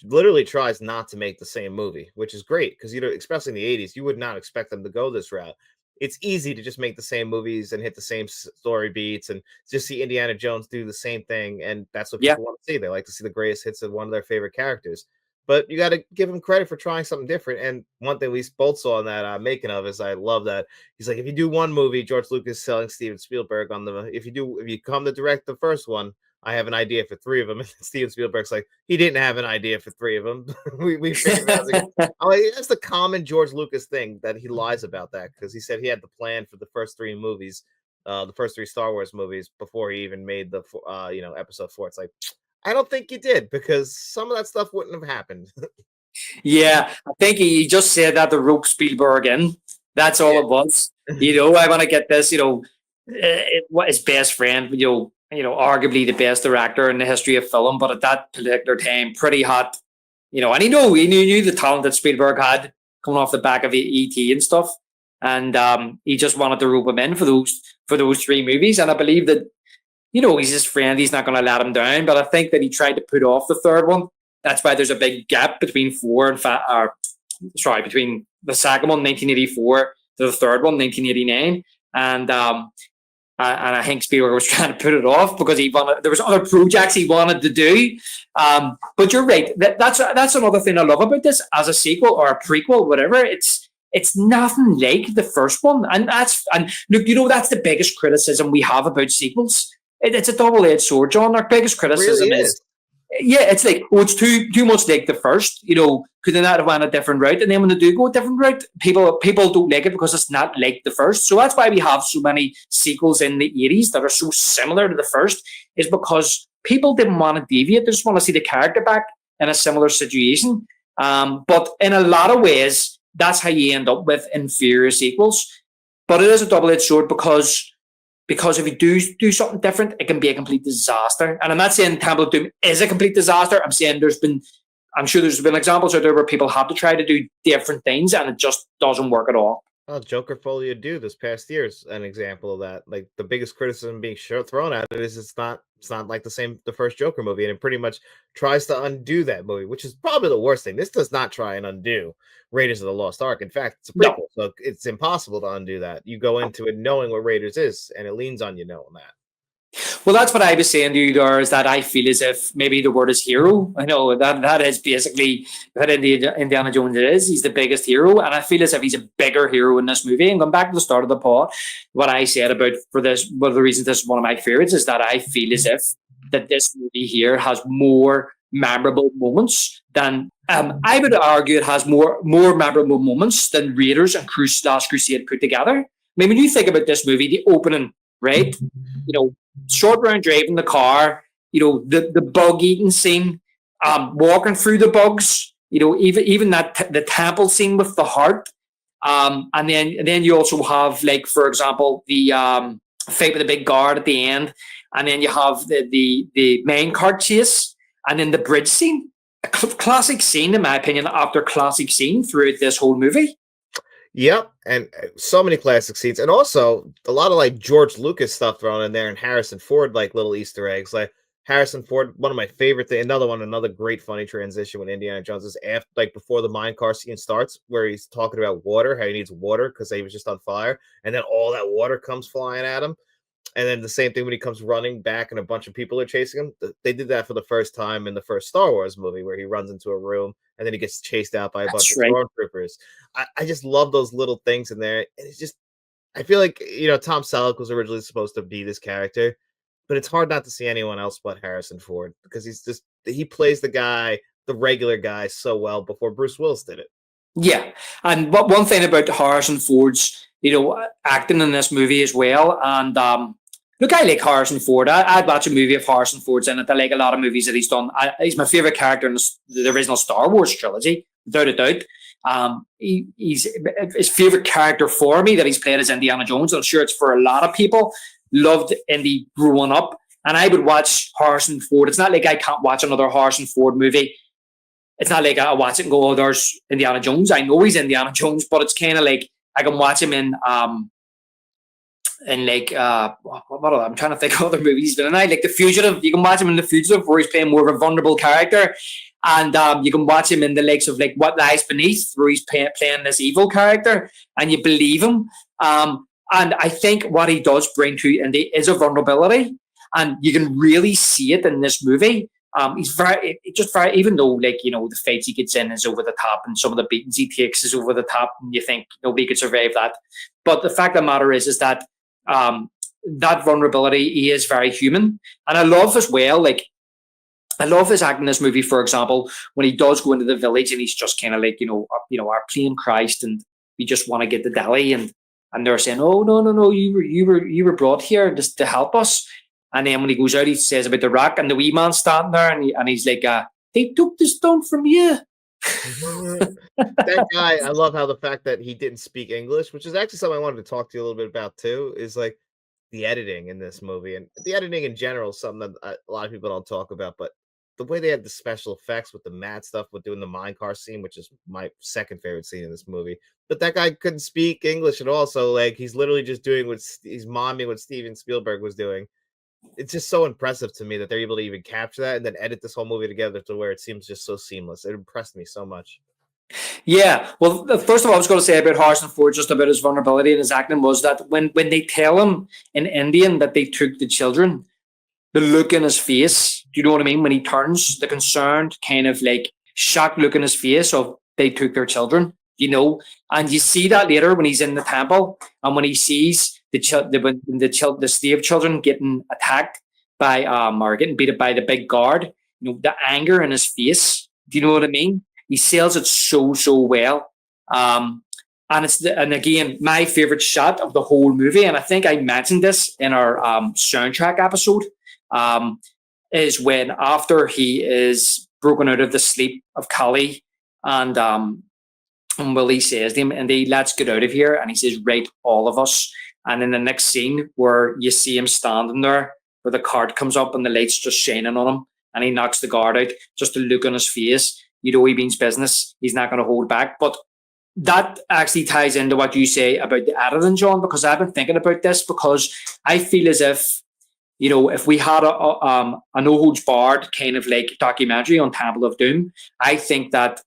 literally tries not to make the same movie, which is great because especially in the 80s, you would not expect them to go this route. It's easy to just make the same movies and hit the same story beats and just see Indiana Jones do the same thing, and that's what people want to see. They like to see the greatest hits of one of their favorite characters. But you got to give him credit for trying something different. And one thing we both saw in that making of is I love that he's like, if you do one movie, George Lucas selling Steven Spielberg on if you come to direct the first one, I have an idea for three of them. And Steven Spielberg's like, he didn't have an idea for three of them. we figured out. That's the common George Lucas thing that he lies about that because he said he had the plan for the first three movies, the first three Star Wars movies before he even made the episode 4. It's like, I don't think you did because some of that stuff wouldn't have happened.
Yeah, I think he just said that to rope Spielberg in. That's all it was. I want to get this. What his best friend. Arguably the best director in the history of film, but at that particular time, pretty hot. And he knew the talent that Spielberg had coming off the back of E.T. and stuff, and he just wanted to rope him in for those three movies. And I believe that. He's his friend. He's not going to let him down. But I think that he tried to put off the third one. That's why there's a big gap between between the second one, 1984, to the third one, 1989. And I think Spielberg was trying to put it off because there was other projects he wanted to do. But you're right. That's another thing I love about this as a sequel or a prequel, whatever. It's nothing like the first one. And look, that's the biggest criticism we have about sequels. It's a double-edged sword, John. Our biggest criticism
really
is it's like, it's too much like the first. Could they not have went a different route? And then when they do go a different route, people don't like it because it's not like the first. So that's why we have so many sequels in the 80s that are so similar to the first, is because people didn't want to deviate. They just want to see the character back in a similar situation. But in a lot of ways, that's how you end up with inferior sequels. But it is a double-edged sword because because if you do something different, it can be a complete disaster. And I'm not saying Temple of Doom is a complete disaster. I'm saying I'm sure there's been examples out there where people have to try to do different things and it just doesn't work at all.
Well, Joker Folie à Deux this past year is an example of that. Like the biggest criticism being thrown at it is it's not like the first Joker movie, and it pretty much tries to undo that movie, which is probably the worst thing. This does not try and undo Raiders of the Lost Ark. In fact, it's a prequel, so it's impossible to undo that. You go into it knowing what Raiders is, and it leans on you knowing that.
Well, that's what I was saying to you there, is that I feel as if maybe the word is hero. I know that is basically what Indiana Jones is. He's the biggest hero, and I feel as if he's a bigger hero in this movie. And going back to the start of the pod, what I said about one of the reasons this is one of my favorites is that I feel as if that this movie here has more memorable moments than I would argue it has more memorable moments than Raiders and Last Crusade put together. I mean, when you think about this movie, the opening, right? Short round drive in the car, the bug eating scene, walking through the bugs, even that the temple scene with the heart, and then you also have, like, for example, the fight with the big guard at the end, and then you have the main cart chase, and then the bridge scene. A classic scene, in my opinion, after classic scene throughout this whole movie.
Yep, and so many classic scenes, and also a lot of like George Lucas stuff thrown in there, and Harrison Ford, like little Easter eggs. Like Harrison Ford, one of my favorite things. Another great funny transition when Indiana Jones is after, like before the minecart scene starts, where he's talking about water, how he needs water because he was just on fire, and then all that water comes flying at him. And then the same thing when he comes running back and a bunch of people are chasing him. They did that for the first time in the first Star Wars movie, where he runs into a room and then he gets chased out by a bunch of stormtroopers. I just love those little things in there. And it's just, I feel like, Tom Selleck was originally supposed to be this character, but it's hard not to see anyone else but Harrison Ford, because he plays the regular guy so well before Bruce Willis did it.
Yeah. And one thing about Harrison Ford's, acting in this movie as well. And, look, I like Harrison Ford. I'd watch a movie if Harrison Ford's in it. I like a lot of movies that he's done. He's my favorite character in the original Star Wars trilogy, without a doubt. He's his favorite character for me that he's played as Indiana Jones. I'm sure it's for a lot of people. Loved Indy growing up, and I would watch Harrison Ford. It's not like I can't watch another Harrison Ford movie. It's not like I watch it and go, "Oh, there's Indiana Jones." I know he's Indiana Jones, but it's kind of like I can watch him in like I'm trying to think of other movies, but I like The Fugitive. You can watch him in The Fugitive, where he's playing more of a vulnerable character, and you can watch him in the likes of like What Lies Beneath, where he's playing this evil character, and you believe him. And I think what he does bring to Indy is a vulnerability, and you can really see it in this movie. He's very, even though, like, the fights he gets in is over the top, and some of the beatings he takes is over the top, and you think nobody could survive that. But the fact of the matter is that that vulnerability, he is very human. And I love as well, like, I love his acting in this movie, for example, when he does go into the village and he's just kind of like, our plain Christ, and we just want to get to Delhi, and they're saying, "Oh, no, you were brought here just to help us." And then when he goes out, he says about the rock, and the wee man standing there, and he's like, "They took the stone from you."
That guy, I love how the fact that he didn't speak English, which is actually something I wanted to talk to you a little bit about too, is like the editing in this movie, and the editing in general is something that a lot of people don't talk about, but the way they had the special effects with the mad stuff with doing the minecart scene, which is my second favorite scene in this movie. But that guy couldn't speak English at all, so like he's literally just doing he's miming what Steven Spielberg was doing. It's just so impressive to me that they're able to even capture that and then edit this whole movie together to where it seems just so seamless. It impressed me so much.
Yeah, well, first of all, I was going to say about Harrison Ford, just about his vulnerability and his acting, was that when they tell him in Indian that they took the children, the look in his face, do you know what I mean? When he turns, the concerned, kind of like shocked look in his face of they took their children, and you see that later when he's in the temple, and when he sees the slave children getting attacked by or getting beat up by the big guard, the anger in his face. Do you know what I mean? He sells it so well. And again, my favorite shot of the whole movie, and I think I mentioned this in our soundtrack episode, is when after he is broken out of the sleep of Kali, and Willie says to him, and let's get out of here, and he says, "Right, all of us." And in the next scene where you see him standing there, where the cart comes up and the light's just shining on him, and he knocks the guard out, just a look on his face, you know he means business. He's not going to hold back. But that actually ties into what you say about the editing, John, because I've been thinking about this, because I feel as if, you know, if we had a no holds barred kind of like documentary on Temple of Doom, I think that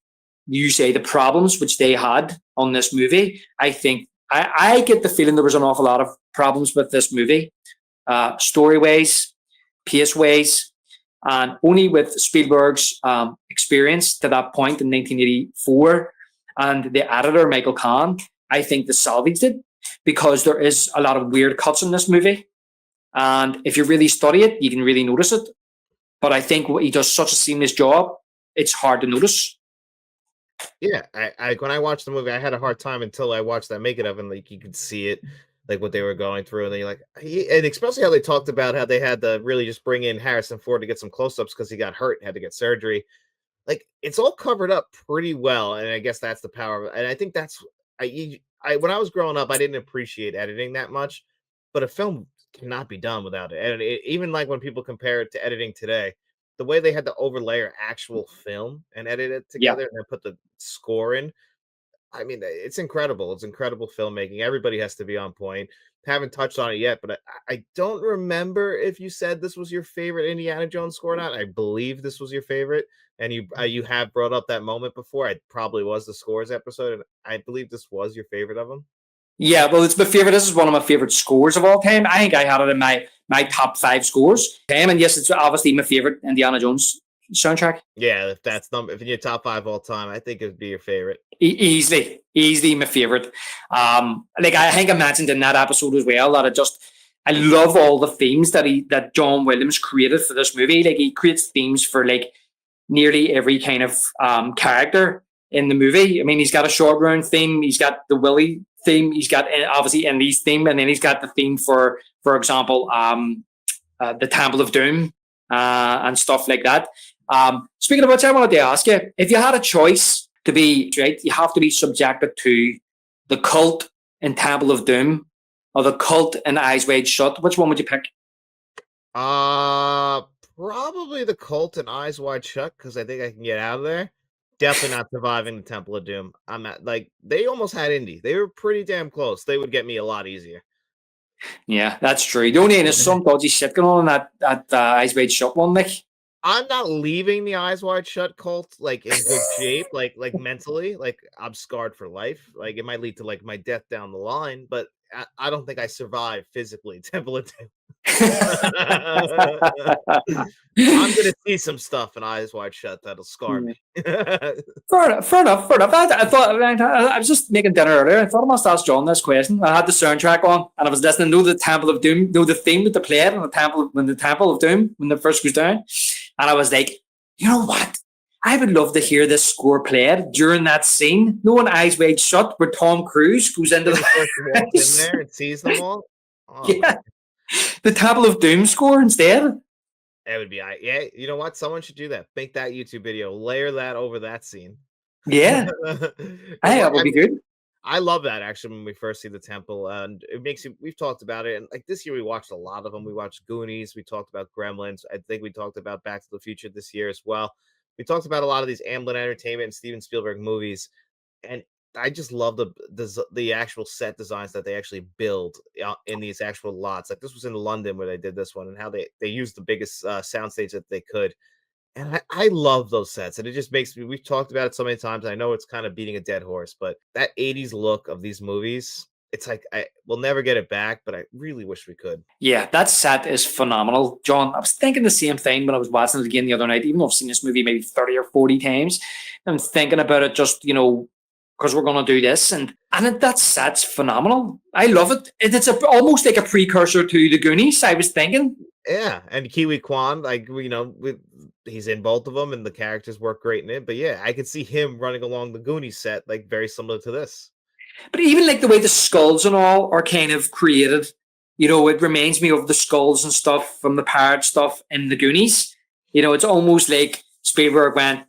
you say the problems which they had on this movie, I think I get the feeling there was an awful lot of problems with this movie, story ways, pace ways, and only with Spielberg's experience to that point in 1984 and the editor Michael Kahn, I think they salvaged it, because there is a lot of weird cuts in this movie, and if you really study it, you can really notice it. But I think he does such a seamless job, it's hard to notice.
Yeah, I when I watched the movie, I had a hard time until I watched that make it of, and like you could see it, like what they were going through, and then you're like, and especially how they talked about how they had to really just bring in Harrison Ford to get some close-ups because he got hurt and had to get surgery. Like it's all covered up pretty well, and I guess that's the power of it. And I think that's I when I was growing up, I didn't appreciate editing that much, but a film cannot be done without it. And even like when people compare it to editing today, the way they had to overlay actual film and edit it
Yeah.
together and then put the score in, I mean, it's incredible. It's incredible filmmaking. Everybody has to be on point. Haven't touched on it yet, but I don't remember if you said this was your favorite Indiana Jones score or not. I believe this was your favorite, and you have brought up that moment before. It probably was the scores episode, and I believe this was your favorite of them.
Yeah, well, it's my favorite. This is one of my favorite scores of all time. I think I had it in my top 5 scores. And yes, it's obviously my favorite Indiana Jones soundtrack.
Yeah, if that's if in your top 5 all time, I think it'd be your favorite.
Easily my favorite. Like I think I mentioned in that episode as well that I love all the themes that John Williams created for this movie. Like he creates themes for like nearly every kind of character in the movie. I mean, he's got a short round theme, he's got the Willie theme, he's got obviously Indy's theme, and then he's got the theme for example, the Temple of Doom and stuff like that. Speaking of which, I wanted to ask you, if you had a choice to be right, you have to be subjected to the cult in Temple of Doom or the cult in Eyes Wide Shut. Which one would you pick?
Probably the cult in Eyes Wide Shut, because I think I can get out of there. Definitely not surviving the Temple of Doom. I'm at like they almost had Indy. They were pretty damn close. They would get me a lot easier.
Yeah, that's true. The only thing is some dodgy shit going on in that Eyes Wide Shut one, Nick.
I'm not leaving the Eyes Wide Shut cult like in good shape, like mentally. Like I'm scarred for life. Like it might lead to like my death down the line, but I don't think I survive physically Temple of Doom. I'm gonna see some stuff in Eyes Wide Shut that'll scar me.
Fair enough. I thought I was just making dinner earlier. I thought I must ask John this question. I had the soundtrack on, and I was listening to the Temple of Doom, the theme that they played in the Temple of Doom when it first goes down, and I was like, you know what? I would love to hear this score played during that scene. No one Eyes Wide Shut, where Tom Cruise goes into
walks in there and sees them all.
Oh, yeah, the Temple of Doom score instead.
It would be, yeah. You know what? Someone should do that. Make that YouTube video. Layer that over that scene.
Yeah, I think that would be good.
I love that actually when we first see the temple, and it makes you. We've talked about it, and like this year we watched a lot of them. We watched Goonies. We talked about Gremlins. I think we talked about Back to the Future this year as well. We talked about a lot of these Amblin Entertainment and Steven Spielberg movies, and I just love the actual set designs that they actually build in these actual lots. Like this was in London where they did this one, and how they used the biggest soundstage that they could. And I love those sets, and it just makes me. We've talked about it so many times. I know it's kind of beating a dead horse, but that '80s look of these movies, it's like we'll never get it back. But I really wish we could.
Yeah, that set is phenomenal, John. I was thinking the same thing when I was watching it again the other night. Even though I've seen this movie maybe 30 or 40 times, I'm thinking about it just because we're going to do this, and that set's phenomenal. I love it. It's almost like a precursor to the Goonies. I was thinking.
Yeah, and Kiwi Kwan, like he's in both of them, and the characters work great in it. But yeah, I could see him running along the Goonies set, like very similar to this.
But even like the way the skulls and all are kind of created, it reminds me of the skulls and stuff from the pirate stuff in the Goonies. It's almost like Spielberg went,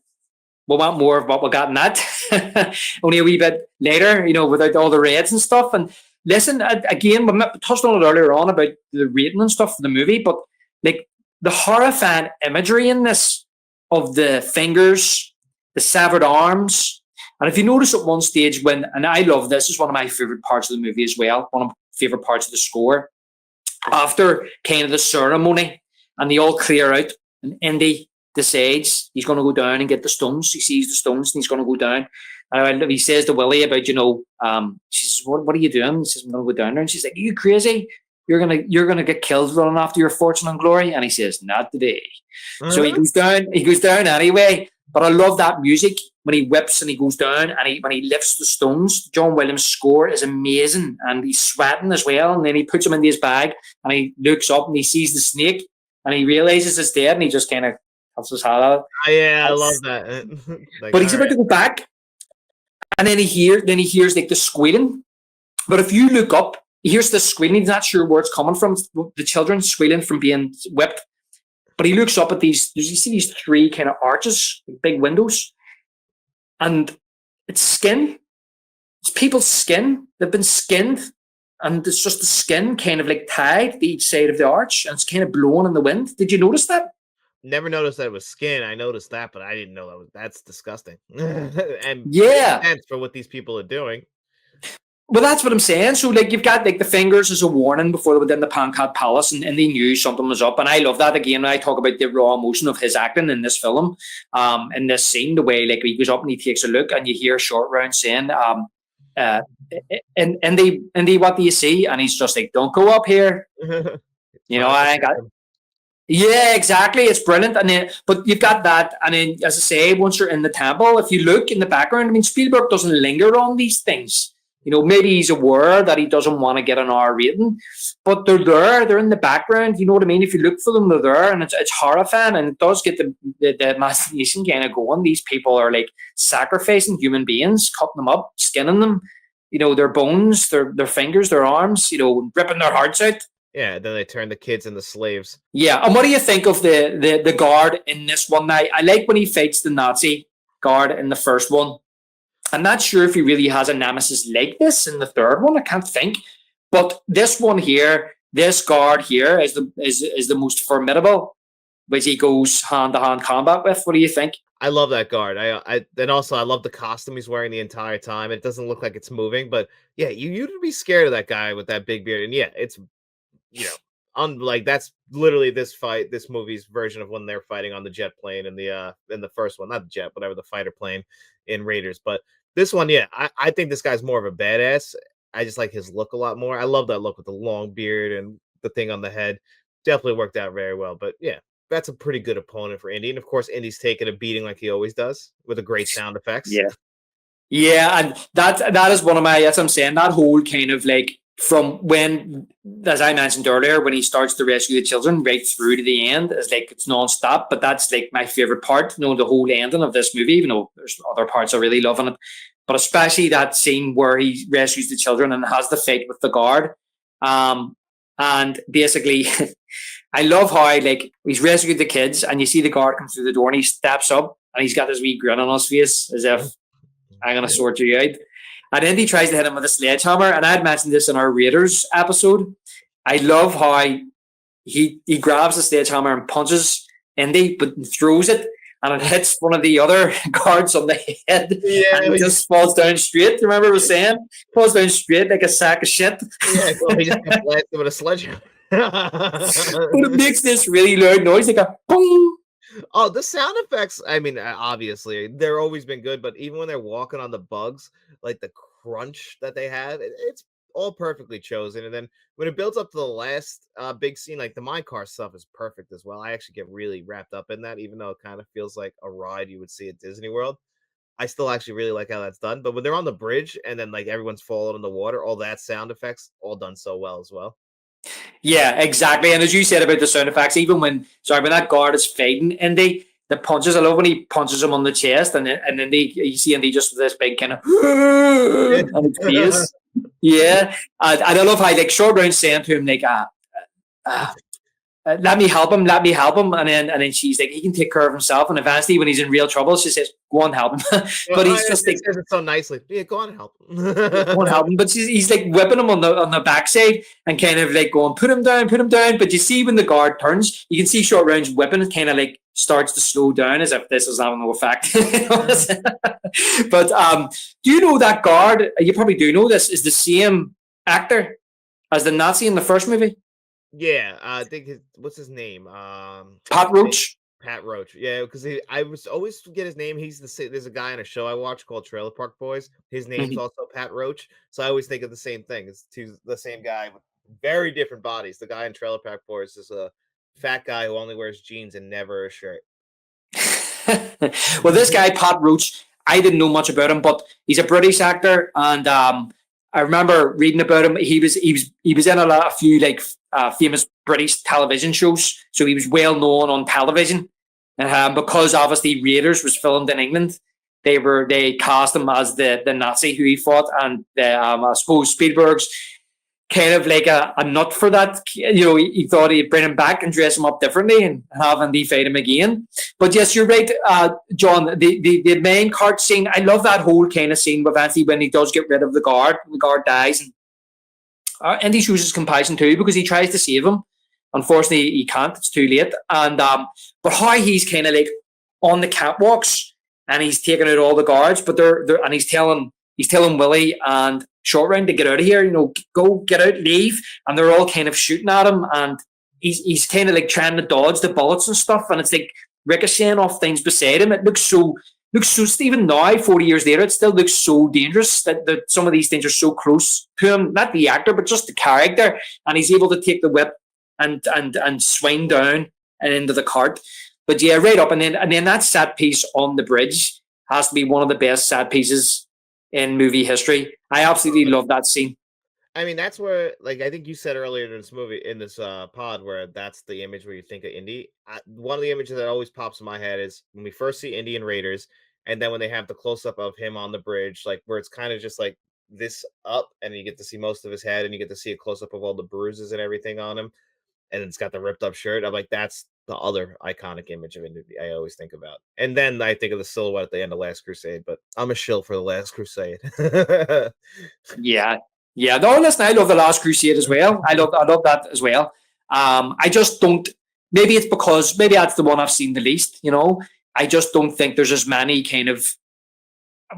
we want more of what we got in that, only a wee bit later, without all the raids and stuff. And listen, again, we touched on it earlier on about the rating and stuff for the movie, but like the horrifying imagery in this of the fingers, the severed arms. And if you notice at one stage when, and I love this, is one of my favorite parts of the movie as well, one of my favorite parts of the score, after kind of the ceremony and they all clear out and Indy decides he's going to go down and get the stones. He sees the stones and he's going to go down. And he says to Willie about, she says, what are you doing? He says, I'm going to go down there. And she's like, are you crazy? You're gonna get killed running after your fortune and glory. And he says, not today. So he goes down anyway. But I love that music when he whips and he goes down and when he lifts the stones. John Williams' score is amazing, and he's sweating as well. And then he puts them into his bag and he looks up and he sees the snake and he realizes it's dead and he just kind of helps his hat out.
Oh, yeah, I love that.
But he's about to go back, and then he hears like the squealing. But if you look up, he hears the squealing. He's not sure where it's coming from. The children squealing from being whipped. But he looks up at these, you see these three kind of arches, big windows, and it's skin. It's people's skin. They've been skinned, and it's just the skin kind of like tied to each side of the arch, and it's kind of blowing in the wind. Did you notice that?
Never noticed that it was skin. I noticed that, but I didn't know that's disgusting. And
yeah,
for what these people are doing.
Well, that's what I'm saying. So, like, you've got like the fingers as a warning before they went in the Pankot Palace, and they knew something was up. And I love that. Again, when I talk about the raw emotion of his acting in this film, in this scene, the way like he goes up and he takes a look, and you hear Short Round saying, Indy, what do you see? And he's just like, don't go up here. I ain't got it. Yeah, exactly. It's brilliant. And then, but you've got that. And then, as I say, once you're in the temple, if you look in the background, I mean, Spielberg doesn't linger on these things. Maybe he's aware that he doesn't want to get an R rating, but they're there. They're in the background. You know what I mean? If you look for them, they're there, and it's horrifying, and it does get the imagination kind of going. These people are like sacrificing human beings, cutting them up, skinning them. Their bones, their fingers, their arms. Ripping their hearts out.
Yeah, then they turn the kids into slaves.
Yeah, and what do you think of the guard in this one? I like when he fights the Nazi guard in the first one. I'm not sure if he really has a nemesis like this in the third one. I can't think. But this one here, this guard here is the most formidable, which he goes hand-to-hand combat with. What do you think?
I love that guard. I love the costume he's wearing the entire time. It doesn't look like it's moving, but yeah, you'd be scared of that guy with that big beard. And yeah, it's like that's literally this movie's version of when they're fighting on the jet plane in the first one, not the jet, whatever, the fighter plane in Raiders. But this one, yeah, I think this guy's more of a badass. I just like his look a lot more. I love that look with the long beard and the thing on the head. Definitely worked out very well. But yeah, that's a pretty good opponent for Indy. And of course, Indy's taking a beating like he always does with a great sound effects.
Yeah, and that is one of my, as I'm saying, that whole kind of like from when, as I mentioned earlier, when he starts to rescue the children right through to the end, is like it's non-stop. But that's like my favorite part, the whole ending of this movie, even though there's other parts I really love in it. But especially that scene where he rescues the children and has the fight with the guard. And basically, I love how like he's rescued the kids and you see the guard come through the door and he steps up and he's got this wee grin on his face as if I'm going to sort you out. And then he tries to hit him with a sledgehammer. And I had mentioned this in our Raiders episode. I love how he grabs the sledgehammer and punches Indy, but throws it. And it hits one of the other guards on the head. Yeah, and it just falls down straight. Remember what I was saying? Falls down straight like a sack of shit.
Yeah, well, he just blasted with a sledgehammer.
But it makes this really loud noise, like a boom.
Oh, the sound effects, I mean, obviously, they're always been good, but even when they're walking on the bugs, like the crunch that they have, it's all perfectly chosen. And then when it builds up to the last big scene, like the minecart stuff is perfect as well. I actually get really wrapped up in that, even though it kind of feels like a ride you would see at Disney World. I still actually really like how that's done. But when they're on the bridge and then like everyone's falling in the water, all that sound effects, all done so well as well.
Yeah, exactly. And as you said about the sound effects, even when that guard is fighting Indy, the punches, I love when he punches him on the chest and then you see Indy just with this big kind of on his face. Yeah. And I love how like Short Round saying to him like let me help him, and then she's like, he can take care of himself. And eventually, when he's in real trouble, she says, "Go on, help him."
Well,
But he's just like,
says it so nicely. Yeah, go on, help him.
"Go on, help him." But he's like whipping him on the backside and kind of like going, "Put him down, put him down." But you see when the guard turns, you can see Short Round's whipping it kind of like starts to slow down as if this is having no effect. But do you know that guard? You probably do know this is the same actor as the Nazi in the first movie.
Yeah, I think what's his name?
Pat Roach.
Pat Roach. Yeah, because I was always forget his name. There's a guy on a show I watch called Trailer Park Boys. His name's also Pat Roach. So I always think of the same thing. It's the same guy with very different bodies. The guy in Trailer Park Boys is a fat guy who only wears jeans and never a shirt.
Well, this guy Pat Roach, I didn't know much about him, but he's a British actor, and I remember reading about him. He was in a few like famous British television shows, so he was well known on television. Because obviously Raiders was filmed in England, they cast him as the Nazi who he fought, and I suppose Spielberg's kind of like a nut for that. You know, he thought he'd bring him back and dress him up differently and have Andy fight him again. But yes, you're right, John. The main cart scene, I love that whole kind of scene with Anthony when he does get rid of the guard dies, and Andy shows his compassion too because he tries to save him. Unfortunately, he can't. It's too late. And but how he's kind of like on the catwalks and he's taking out all the guards, but they're and he's telling Willie and Short Round to get out of here, you know, go get out, leave, and they're all kind of shooting at him, and he's kind of like trying to dodge the bullets and stuff, and it's like ricocheting off things beside him. It looks so Stephen now, 40 years later, it still looks so dangerous that some of these things are so close to him, not the actor, but just the character, and he's able to take the whip and swing down and into the cart. But yeah, right up, and then that set piece on the bridge has to be one of the best set pieces in movie history. I absolutely love that scene.
I mean, that's where, like, I think you said earlier in this pod, where that's the image where you think of Indy. One of the images that always pops in my head is when we first see Indy and Raiders, and then when they have the close up of him on the bridge, like where it's kind of just like this up, and you get to see most of his head, and you get to see a close up of all the bruises and everything on him, and it's got the ripped up shirt. I'm like, that's the other iconic image of Indy I always think about. And then I think of the silhouette at the end of Last Crusade, but I'm a shill for the Last Crusade.
Yeah. No, listen, I love the Last Crusade as well. I love that as well. I just don't. Maybe that's the one I've seen the least. You know, I just don't think there's as many kind of,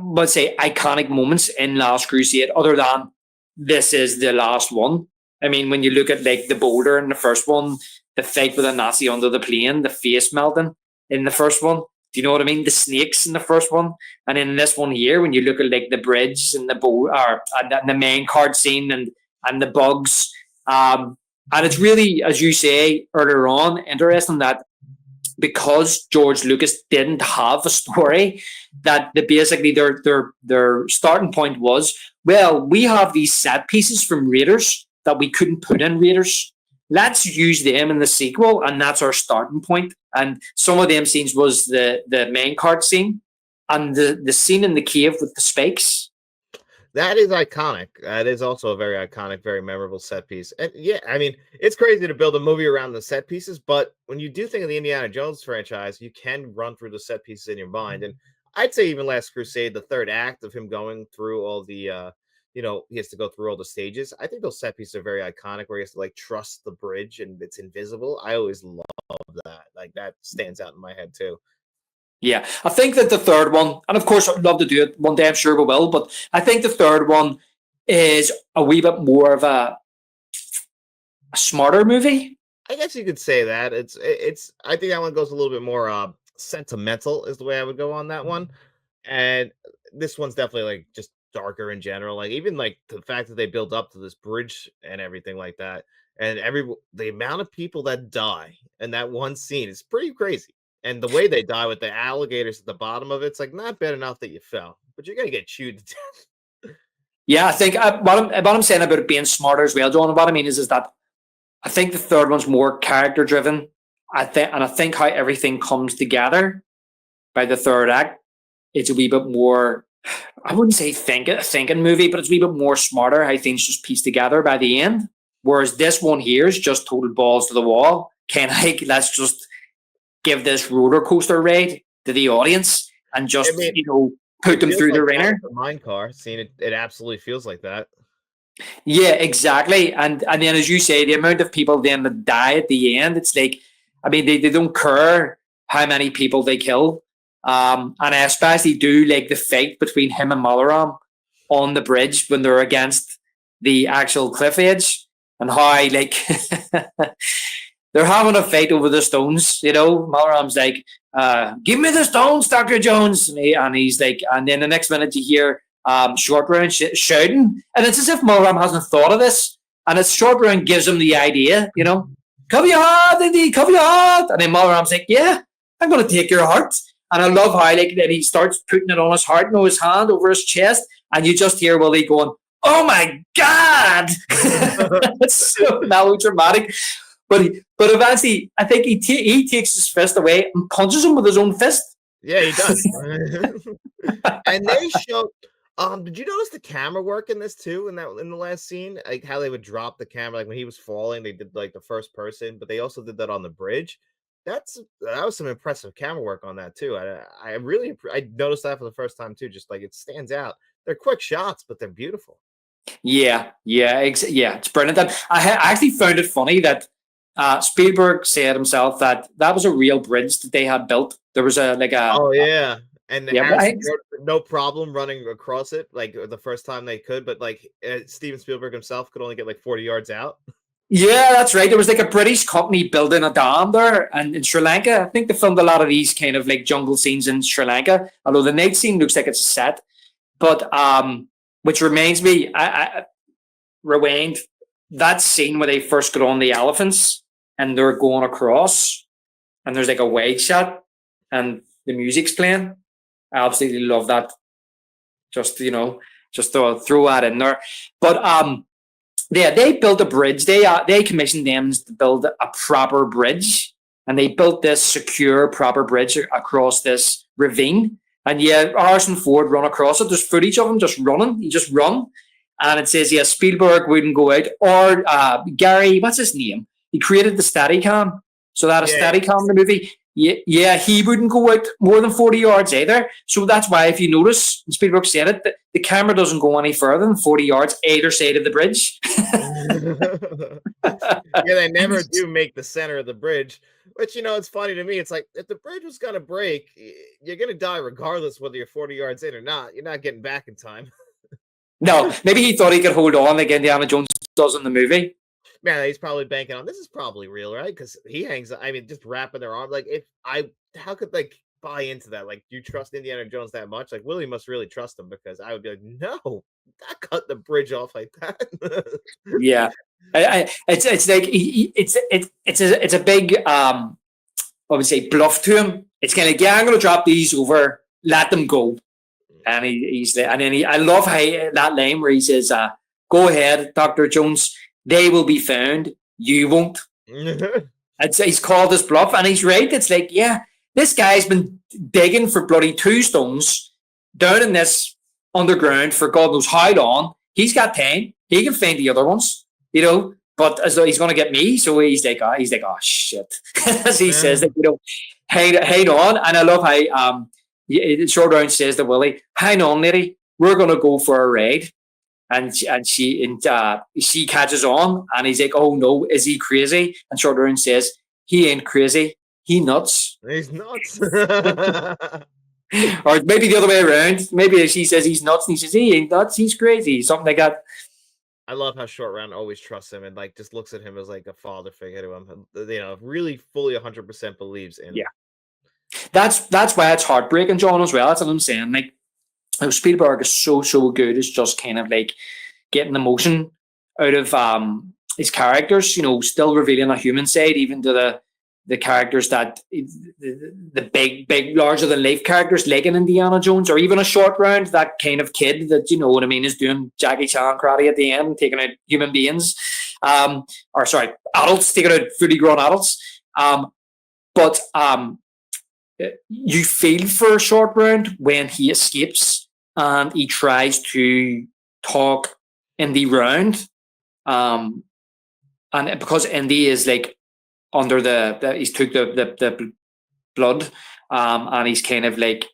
let's say, iconic moments in Last Crusade other than this is the last one. I mean, when you look at like the boulder in the first one, the fight with a Nazi under the plane, the face melting in the first one. Do you know what I mean? The snakes in the first one, and in this one here, when you look at like the bridge and and the main card scene and the bugs, and it's really, as you say earlier on, interesting that because George Lucas didn't have a story, that basically their starting point was, well, we have these set pieces from Raiders that we couldn't put in Raiders. Let's use them in the sequel, and that's our starting point. And some of them scenes was the main cart scene and the scene in the cave with the spikes.
That is iconic. That is also a very iconic, very memorable set piece. And yeah, I mean, it's crazy to build a movie around the set pieces, but when you do think of the Indiana Jones franchise, you can run through the set pieces in your mind. And I'd say even Last Crusade, the third act of him going through all the he has to go through all the stages. I think those set pieces are very iconic where he has to like trust the bridge and it's invisible. I always love that. Like that stands out in my head too.
Yeah, I think that the third one, and of course I'd love to do it one day, I'm sure we will, but I think the third one is a wee bit more of a smarter movie.
I guess you could say that. It's I think that one goes a little bit more sentimental is the way I would go on that one. And this one's definitely like just darker in general, like even like the fact that they build up to this bridge and everything like that, and the amount of people that die in that one scene is pretty crazy. And the way they die with the alligators at the bottom of it's like not bad enough that you fell, but you're gonna get chewed to death.
Yeah, I think what I'm saying about it being smarter as well, John. What I mean is that I think the third one's more character driven. I think how everything comes together by the third act, it's a wee bit more. I wouldn't say thinking movie, but it's a wee bit more smarter how things just piece together by the end. Whereas this one here is just total balls to the wall, kind of like, let's just give this roller coaster ride to the audience and just,
I mean,
put
it
them
feels
through the
like
ringer.
a mine car. Seeing it, it absolutely feels like that.
Yeah, exactly. And then, as you say, the amount of people then that die at the end, it's like, I mean, they don't care how many people they kill. And I especially do like the fight between him and Malaram on the bridge when they're against the actual cliff edge, and how like they're having a fight over the stones. Malaram's like, "Give me the stones, Dr. Jones," and he's like, and then the next minute you hear Short Round shouting, and it's as if Malaram hasn't thought of this, and it's Short Round gives him the idea, cover your heart, Indy, cover your heart, and then Malaram's like, "Yeah, I'm going to take your heart." And I love how like then he starts putting it on his heart, his hand over his chest, and you just hear Willie going, "Oh my God!" It's so melodramatic. But eventually, I think he takes his fist away and punches him with his own fist.
Yeah, he does. And they show. Did you notice the camera work in this too? In the last scene, like how they would drop the camera, like when he was falling, they did like the first person, but they also did that on the bridge. That was some impressive camera work on that too. I really I noticed that for the first time too. Just like it stands out. They're quick shots, but they're beautiful.
Yeah, it's brilliant. And I actually found it funny that Spielberg said himself that was a real bridge that they had built. There was
Oh yeah, and
yeah,
Harrison Ford, no problem running across it like the first time they could, but like Steven Spielberg himself could only get like 40 yards out.
Yeah, that's right. There was like a British company building a dam there, and in Sri Lanka, I think they filmed a lot of these kind of like jungle scenes in Sri Lanka. Although the night scene looks like it's a set, but which reminds me, I rewind that scene where they first got on the elephants and they're going across, and there's like a wide shot, and the music's playing. I absolutely love that. Just throw that in there, but yeah, they built a bridge. They commissioned them to build a proper bridge, and they built this secure, proper bridge across this ravine. And yeah, Harrison Ford run across it. There's footage of him just running. He just run, and it says, yeah, Spielberg wouldn't go out, or Gary, what's his name? He created the Steadicam, so that a Steadicam in the movie. Yeah, he wouldn't go out more than 40 yards either. So that's why, if you notice, Spielberg said it, the camera doesn't go any further than 40 yards either side of the bridge.
Yeah, they never do make the center of the bridge, which, it's funny to me. It's like, if the bridge was going to break, you're going to die regardless whether you're 40 yards in or not. You're not getting back in time.
No, maybe he thought he could hold on like Indiana Jones does in the movie.
Man, he's probably banking on this is probably real, right? Because he hangs. I mean, just wrapping their arm. Like, how could like buy into that? Like, do you trust Indiana Jones that much? Like, Willie must really trust him, because I would be like, no, I cut the bridge off like that.
Yeah, it's like it's a big I would say bluff to him. It's kind of like, yeah, I'm going to drop these over, let them go, and he's there. And then I love how that line where he says, "Go ahead, Dr. Jones. They will be found. You won't." I'd say he's called his bluff, and he's right. It's like, yeah, this guy's been digging for bloody 2 stones down in this underground for God knows how long. He's got time. He can find the other ones, But as though he's going to get me, so he's like, oh shit, as he says, like, hang on. And I love how Short Round says to Willie, "Hang on, lady, we're going to go for a ride." And she catches on, and he's like, "Oh no, is he crazy?" And Short Round says, "He ain't crazy. He nuts."
He's nuts.
Or maybe the other way around. Maybe she says he's nuts, and he says he ain't nuts. He's crazy. Something like that.
I love how Short Round always trusts him and like just looks at him as like a father figure to him. Really fully 100% believes in him.
Yeah, that's why it's heartbreaking, John, as well. That's what I'm saying. Like, Spielberg is so good. It's just kind of like getting emotion out of his characters. Still revealing a human side, even to the characters that the big larger than life characters like in Indiana Jones, or even a Short Round, that kind of kid that is doing Jackie Chan karate at the end and taking out human beings, or sorry, adults, taking out fully grown adults. But you feel for Short Round when he escapes and he tries to talk Indy round, and because Indy is like under he's took the blood, and he's kind of like,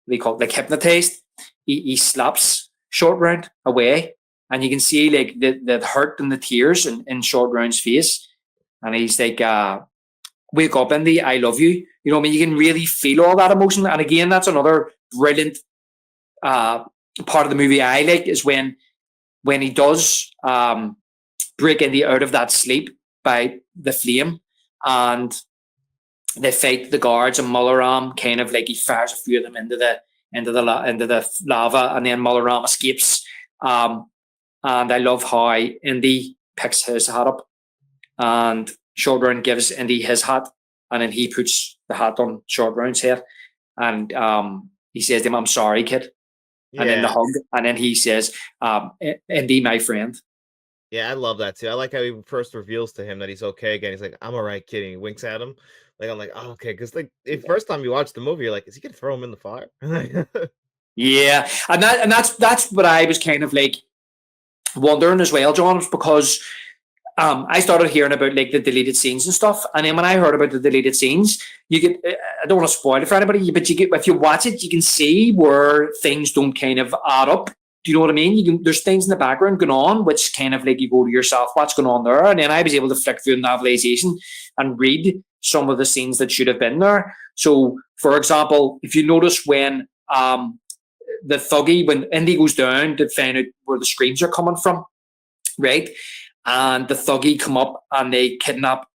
they call it like hypnotized. He slaps Short Round away, and you can see like the hurt and the tears in Short Round's face, and he's like, "Wake up, Indy, I love you." You know what I mean? You can really feel all that emotion, and again, that's another brilliant part of the movie I like, is when he does break Indy out of that sleep by the flame, and they fight the guards, and Mularam kind of like, he fires a few of them into the lava, and then Mularam escapes. And I love how Indy picks his hat up, and Short Round gives Indy his hat, and then he puts the hat on Short Round's head, and he says to him, "I'm sorry, kid."
Yeah.
And then the hug, and then he says, "Indy, my friend."
Yeah, I love that too. I like how he first reveals to him that he's okay again. He's like, "I'm all right, kid." And he winks at him. Like, I'm like, "Oh, okay." Because like the first time you watch the movie, you're like, "Is he gonna throw him in the fire?"
Yeah, and that's what I was kind of like wondering as well, John, because I started hearing about like the deleted scenes and stuff, and then when I heard about the deleted scenes, you get, I don't want to spoil it for anybody, but you get, if you watch it, you can see where things don't kind of add up. Do you know what I mean? There's things in the background going on, which kind of like, you go to yourself, what's going on there? And then I was able to flick through the novelization and read some of the scenes that should have been there. So, for example, if you notice when the thuggy, when Indy goes down to find out where the screams are coming from, right? And the thuggy come up and they kidnap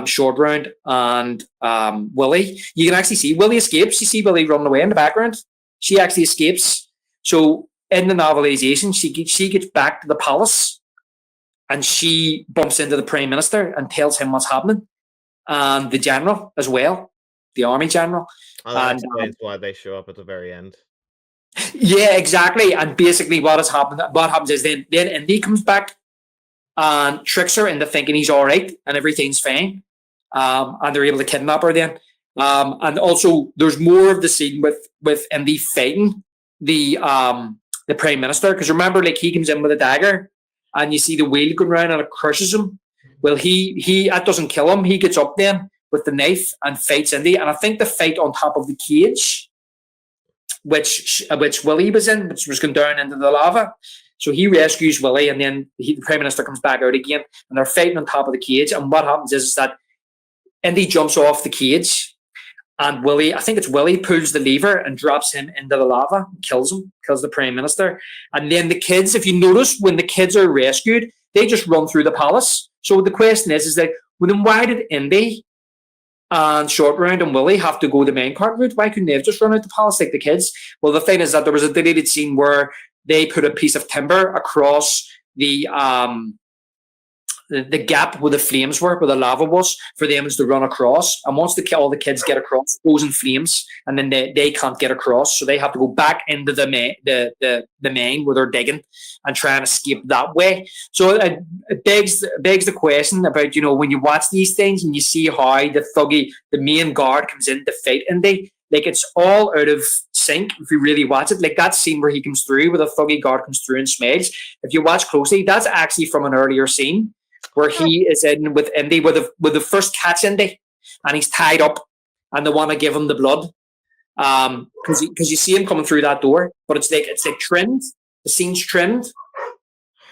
Short Round and Willie. You can actually see Willie escapes. You see Willie running away in the background. She actually escapes. So in the novelization, she gets back to the palace, and she bumps into the Prime Minister and tells him what's happening, and the general as well, the army general.
Oh, that explains why they show up at the very end.
Yeah, exactly. And basically, what happens is then Indy comes back and tricks her into thinking he's all right and everything's fine, and they're able to kidnap her then. And also, there's more of the scene with Indy fighting the Prime Minister, because remember, like, he comes in with a dagger, and you see the wheel going around and it crushes him. Well, he that doesn't kill him. He gets up then with the knife and fights Indy, and I think the fight on top of the cage, which Willie was in, which was going down into the lava. So he rescues Willie, and then the Prime Minister comes back out again, and they're fighting on top of the cage. And what happens is that Indy jumps off the cage, and Willie, I think it's Willie, pulls the lever and drops him into the lava, kills the Prime Minister. And then the kids, if you notice, when the kids are rescued, they just run through the palace. So the question is that, well, then why did Indy and Short Round and Willie have to go the main cart route? Why couldn't they have just run out the palace like the kids? Well, the thing is that there was a deleted scene where they put a piece of timber across the gap where the flames were, where the lava was, for them to run across. And once all the kids get across, it goes in flames, and then they can't get across, so they have to go back into the main where they're digging and try and escape that way. So it begs the question about, you know, when you watch these things and you see how the main guard comes in to fight Indy, like, it's all out of sync if you really watch it. Like that scene where he comes through, where the thuggy guard comes through and smiles, if you watch closely, that's actually from an earlier scene where he is in with Indy, with the first catch Indy, and he's tied up, and they want to give him the blood, because you see him coming through that door, but it's like trimmed. The scene's trimmed,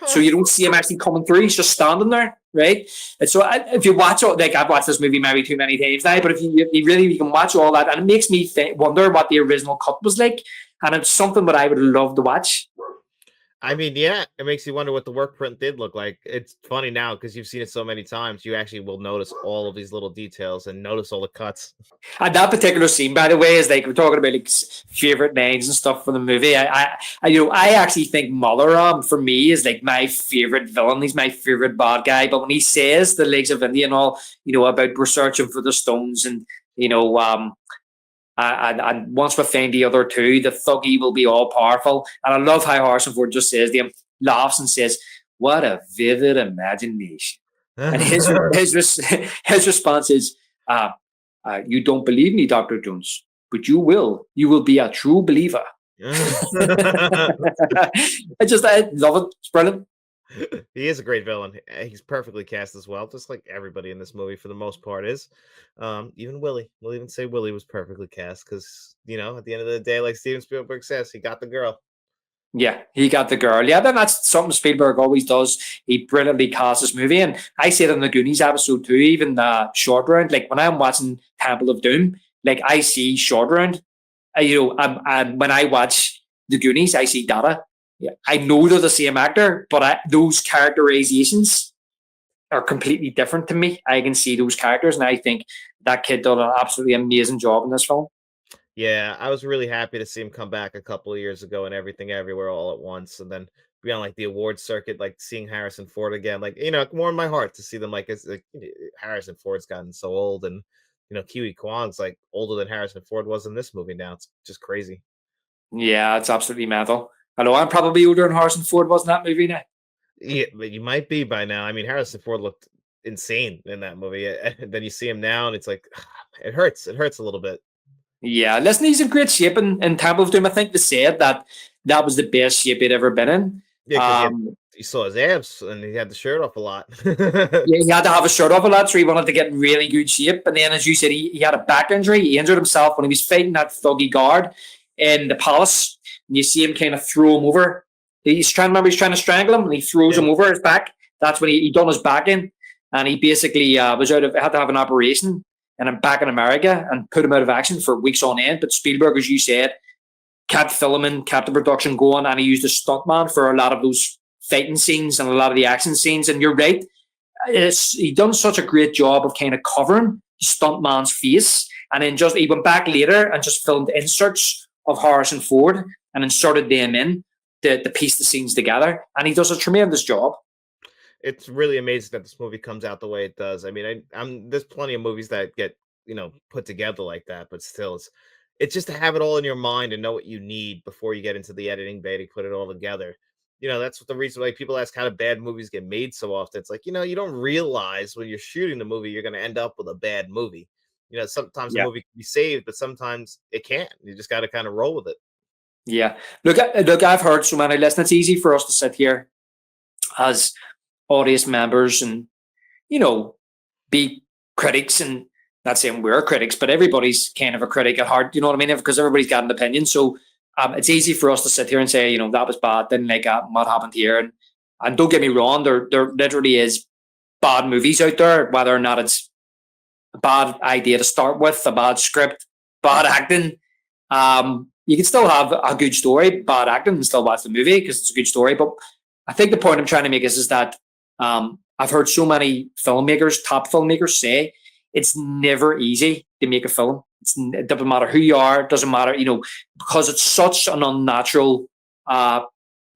so you don't see him actually coming through. He's just standing there, right? And so if you watch all, like, I've watched this movie maybe too many times now, but if you can watch all that, and it makes me wonder what the original cut was like, and it's something that I would love to watch.
I mean, yeah, it makes you wonder what the work print did look like. It's funny now because you've seen it so many times, you actually will notice all of these little details and notice all the cuts.
And that particular scene, by the way, is like, we're talking about like favorite names and stuff for the movie. I actually think Mularam for me is like my favorite villain. He's my favorite bad guy. But when he says the Legs of India and all, you know, about we're searching for the stones, and you know, and once we find the other two, the thuggy will be all powerful. And I love how Harrison Ford just says to him, laughs and says, "What a vivid imagination." And his response is, "You don't believe me, Dr. Jones, but you will. You will be a true believer." I love it. It's brilliant.
He is a great villain. He's perfectly cast as well, just like everybody in this movie for the most part is. Even Willie. We'll even say Willie was perfectly cast because at the end of the day, like Steven Spielberg says, he got the girl.
Yeah, he got the girl. Yeah, then that's something Spielberg always does. He brilliantly casts this movie. And I said in the Goonies episode too, even the short round, like when I'm watching Temple of Doom, like I see short round. When I watch the Goonies, I see Data. Yeah, I know they're the same actor, but those characterizations are completely different to me. I can see those characters, and I think that kid did an absolutely amazing job in this film.
Yeah, I was really happy to see him come back a couple of years ago and Everything Everywhere All at Once, and then be on like the awards circuit, like seeing Harrison Ford again, like it warmed my heart to see them like as like Harrison Ford's gotten so old, and Kiwi Kwan's like older than Harrison Ford was in this movie now. It's just crazy.
Yeah, it's absolutely mental. I know I'm probably older than Harrison Ford was in that movie now.
Yeah, but you might be by now. I mean, Harrison Ford looked insane in that movie. And then you see him now, and it's like it hurts. It hurts a little bit.
Yeah, listen, he's in great shape in Temple of Doom. I think they said that was the best shape he'd ever been in.
Yeah, because he saw his abs and he had the shirt off a lot.
Yeah, he had to have a shirt off a lot, so he wanted to get in really good shape. And then, as you said, he had a back injury. He injured himself when he was fighting that thuggy guard in the palace. And you see him kind of throw him over. He's trying to strangle him, and he throws him over his back. That's when he done his back in, and he basically had to have an operation and back in America and put him out of action for weeks on end. But Spielberg, as you said, kept filming, kept the production going, and he used a stuntman for a lot of those fighting scenes and a lot of the action scenes. And you're right, he done such a great job of kind of covering the stuntman's face, and then he went back later and just filmed inserts of Harrison Ford and inserted them in to piece the scenes together, and he does a tremendous job.
It's really amazing that this movie comes out the way it does. I mean, there's plenty of movies that get put together like that, but still, it's just to have it all in your mind and know what you need before you get into the editing bay to put it all together. That's what the reason why people ask how do bad movies get made so often. It's like you don't realize when you're shooting the movie you're going to end up with a bad movie. Sometimes a movie can be saved, but sometimes it can't. You just got to kind of roll with it.
Yeah, look, I've heard so many. Listen, it's easy for us to sit here as audience members and be critics, and not saying we're critics, but everybody's kind of a critic at heart. You know what I mean? Because everybody's got an opinion. So it's easy for us to sit here and say, that was bad, didn't like what happened here. And don't get me wrong, there literally is bad movies out there, whether or not it's a bad idea to start with, a bad script, bad acting. You can still have a good story, bad acting, and still watch the movie because it's a good story. But I think the point I'm trying to make is that I've heard so many top filmmakers say it's never easy to make a film. It doesn't matter who you are. It doesn't matter, because it's such an unnatural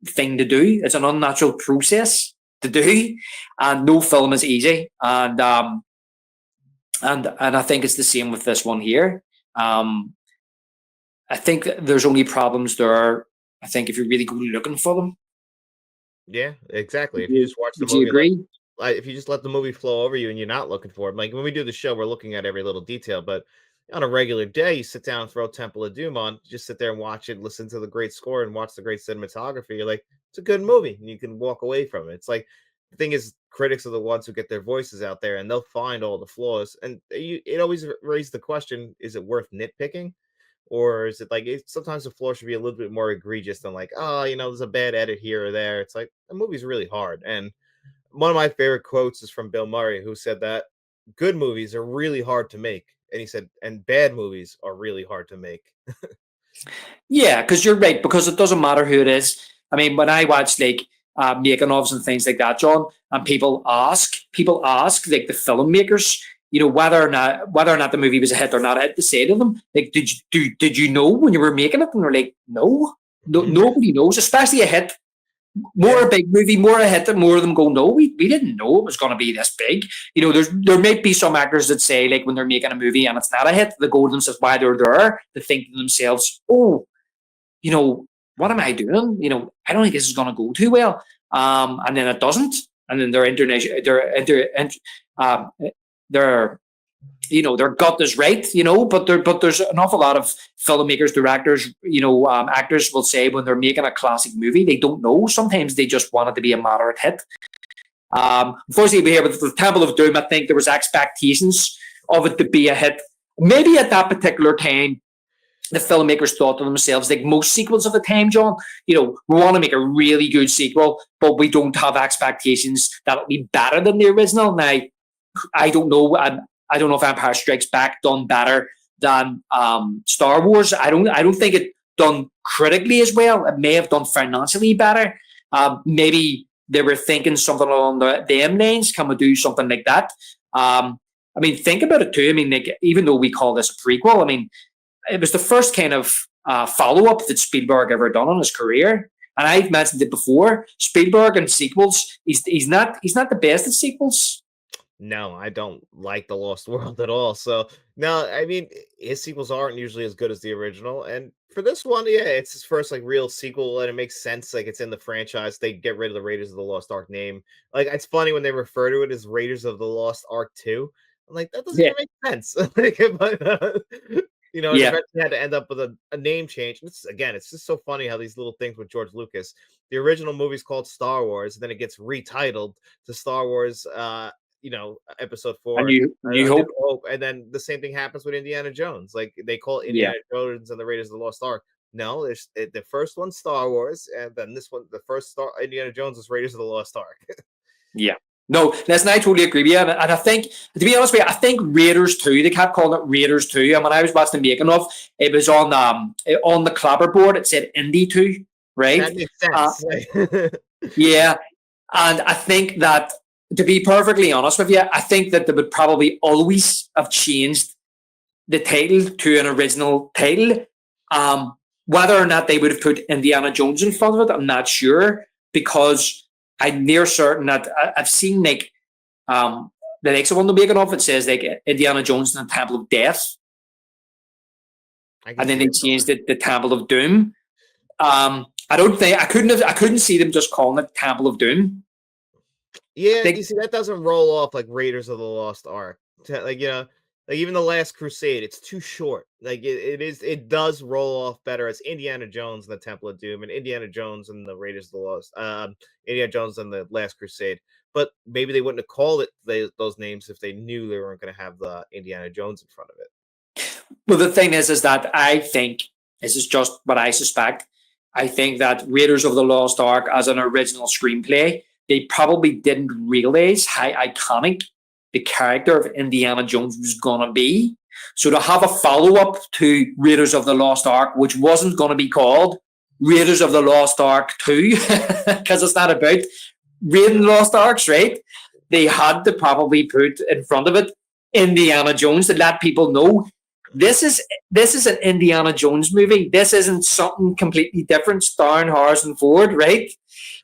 thing to do. It's an unnatural process to do, and no film is easy. And I think it's the same with this one here. I think there's only problems there. I think if you really go looking for them.
Yeah, exactly. If you just watch the movie,
do you agree?
If you just let the movie flow over you and you're not looking for it, like when we do the show, we're looking at every little detail. But on a regular day, you sit down and throw Temple of Doom on, just sit there and watch it, listen to the great score, and watch the great cinematography. You're like, it's a good movie, and you can walk away from it. It's like the thing is, critics are the ones who get their voices out there, and they'll find all the flaws. And it always raises the question: is it worth nitpicking? Or is it like sometimes the flaw should be a little bit more egregious than like, oh, there's a bad edit here or there. It's like the movie's really hard. And one of my favorite quotes is from Bill Murray, who said that good movies are really hard to make. And he said, and bad movies are really hard to make.
Yeah, because you're right, because it doesn't matter who it is. I mean, when I watch like making ofs and things like that, John, and people ask like the filmmakers, whether or not the movie was a hit or not a hit, to say to them, like, did you know when you were making it? And they're like, no, nobody knows, especially a hit. More a big movie, more a hit, and more of them go, no, we didn't know it was going to be this big. There might be some actors that say, like, when they're making a movie and it's not a hit, they go to themselves while they're there, they think to themselves, oh, what am I doing? I don't think this is going to go too well. And then it doesn't. And then their their gut is right, but there's an awful lot of filmmakers, directors, actors will say when they're making a classic movie, they don't know. Sometimes they just want it to be a moderate hit. Unfortunately, here with the Temple of Doom, I think there was expectations of it to be a hit. Maybe at that particular time, the filmmakers thought to themselves, like most sequels of the time, John, we want to make a really good sequel, but we don't have expectations that it'll be better than the original. Now, I don't know. I don't know if Empire Strikes Back done better than Star Wars. I don't think it done critically as well. It may have done financially better. Maybe they were thinking something along them lines. Can we do something like that? Think about it too. Even though we call this a prequel, it was the first kind of follow-up that Spielberg ever done in his career. And I've mentioned it before. Spielberg and sequels, he's not the best at sequels.
No, I don't like The Lost World at all. So, no, his sequels aren't usually as good as the original. And for this one, yeah, it's his first real sequel, and it makes sense. It's in the franchise. They get rid of the Raiders of the Lost Ark name. It's funny when they refer to it as Raiders of the Lost Ark 2. I'm like, that doesn't even make sense. Eventually had to end up with a name change. It's just so funny how these little things with George Lucas. The original movie's called Star Wars, and then it gets retitled to Star Wars. Episode 4,
New Hope.
And then the same thing happens with Indiana Jones. They call it Indiana Jones and the Raiders of the Lost Ark. No, there's the first one's Star Wars, and then this one, the first Indiana Jones is Raiders of the Lost Ark.
Yeah. No, listen, I totally agree with you. And I think, to be honest with you, I think Raiders 2, they kept calling it Raiders 2. And when I was watching the making of, it was on the clapperboard, it said Indy 2, right?
That makes sense.
Yeah. And I think that, to be perfectly honest with you, I think that they would probably always have changed the title to an original title. Whether or not they would have put Indiana Jones in front of it, I'm not sure, because I'm near certain that I've seen the next one they're making of, it says Indiana Jones and the Temple of Death. And then they changed it to Temple of Doom. I couldn't see them just calling it Temple of Doom.
Yeah, you see, that doesn't roll off like Raiders of the Lost Ark. Even the Last Crusade, it's too short. It does roll off better as Indiana Jones and the Temple of Doom, and Indiana Jones and the Raiders of the Lost, Indiana Jones and the Last Crusade. But maybe they wouldn't have called it those names if they knew they weren't going to have the Indiana Jones in front of it.
Well, the thing is that I think, this is just what I suspect, I think that Raiders of the Lost Ark as an original screenplay, they probably didn't realize how iconic the character of Indiana Jones was going to be. So to have a follow-up to Raiders of the Lost Ark, which wasn't going to be called Raiders of the Lost Ark 2, because it's not about raiding lost arks, right? They had to probably put in front of it Indiana Jones to let people know this is an Indiana Jones movie. This isn't something completely different starring Harrison Ford, right?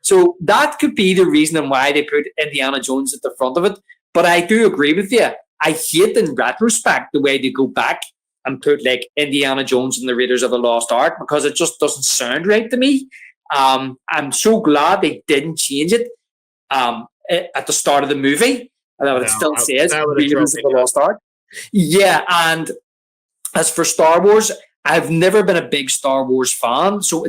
So that could be the reason why they put Indiana Jones at the front of it. But I do agree with you. I hate in retrospect the way they go back and put Indiana Jones and the Raiders of the Lost Ark, because it just doesn't sound right to me. I'm so glad they didn't change it at the start of the movie. It still says Raiders of the Lost Ark. Yeah, and as for Star Wars, I've never been a big Star Wars fan, so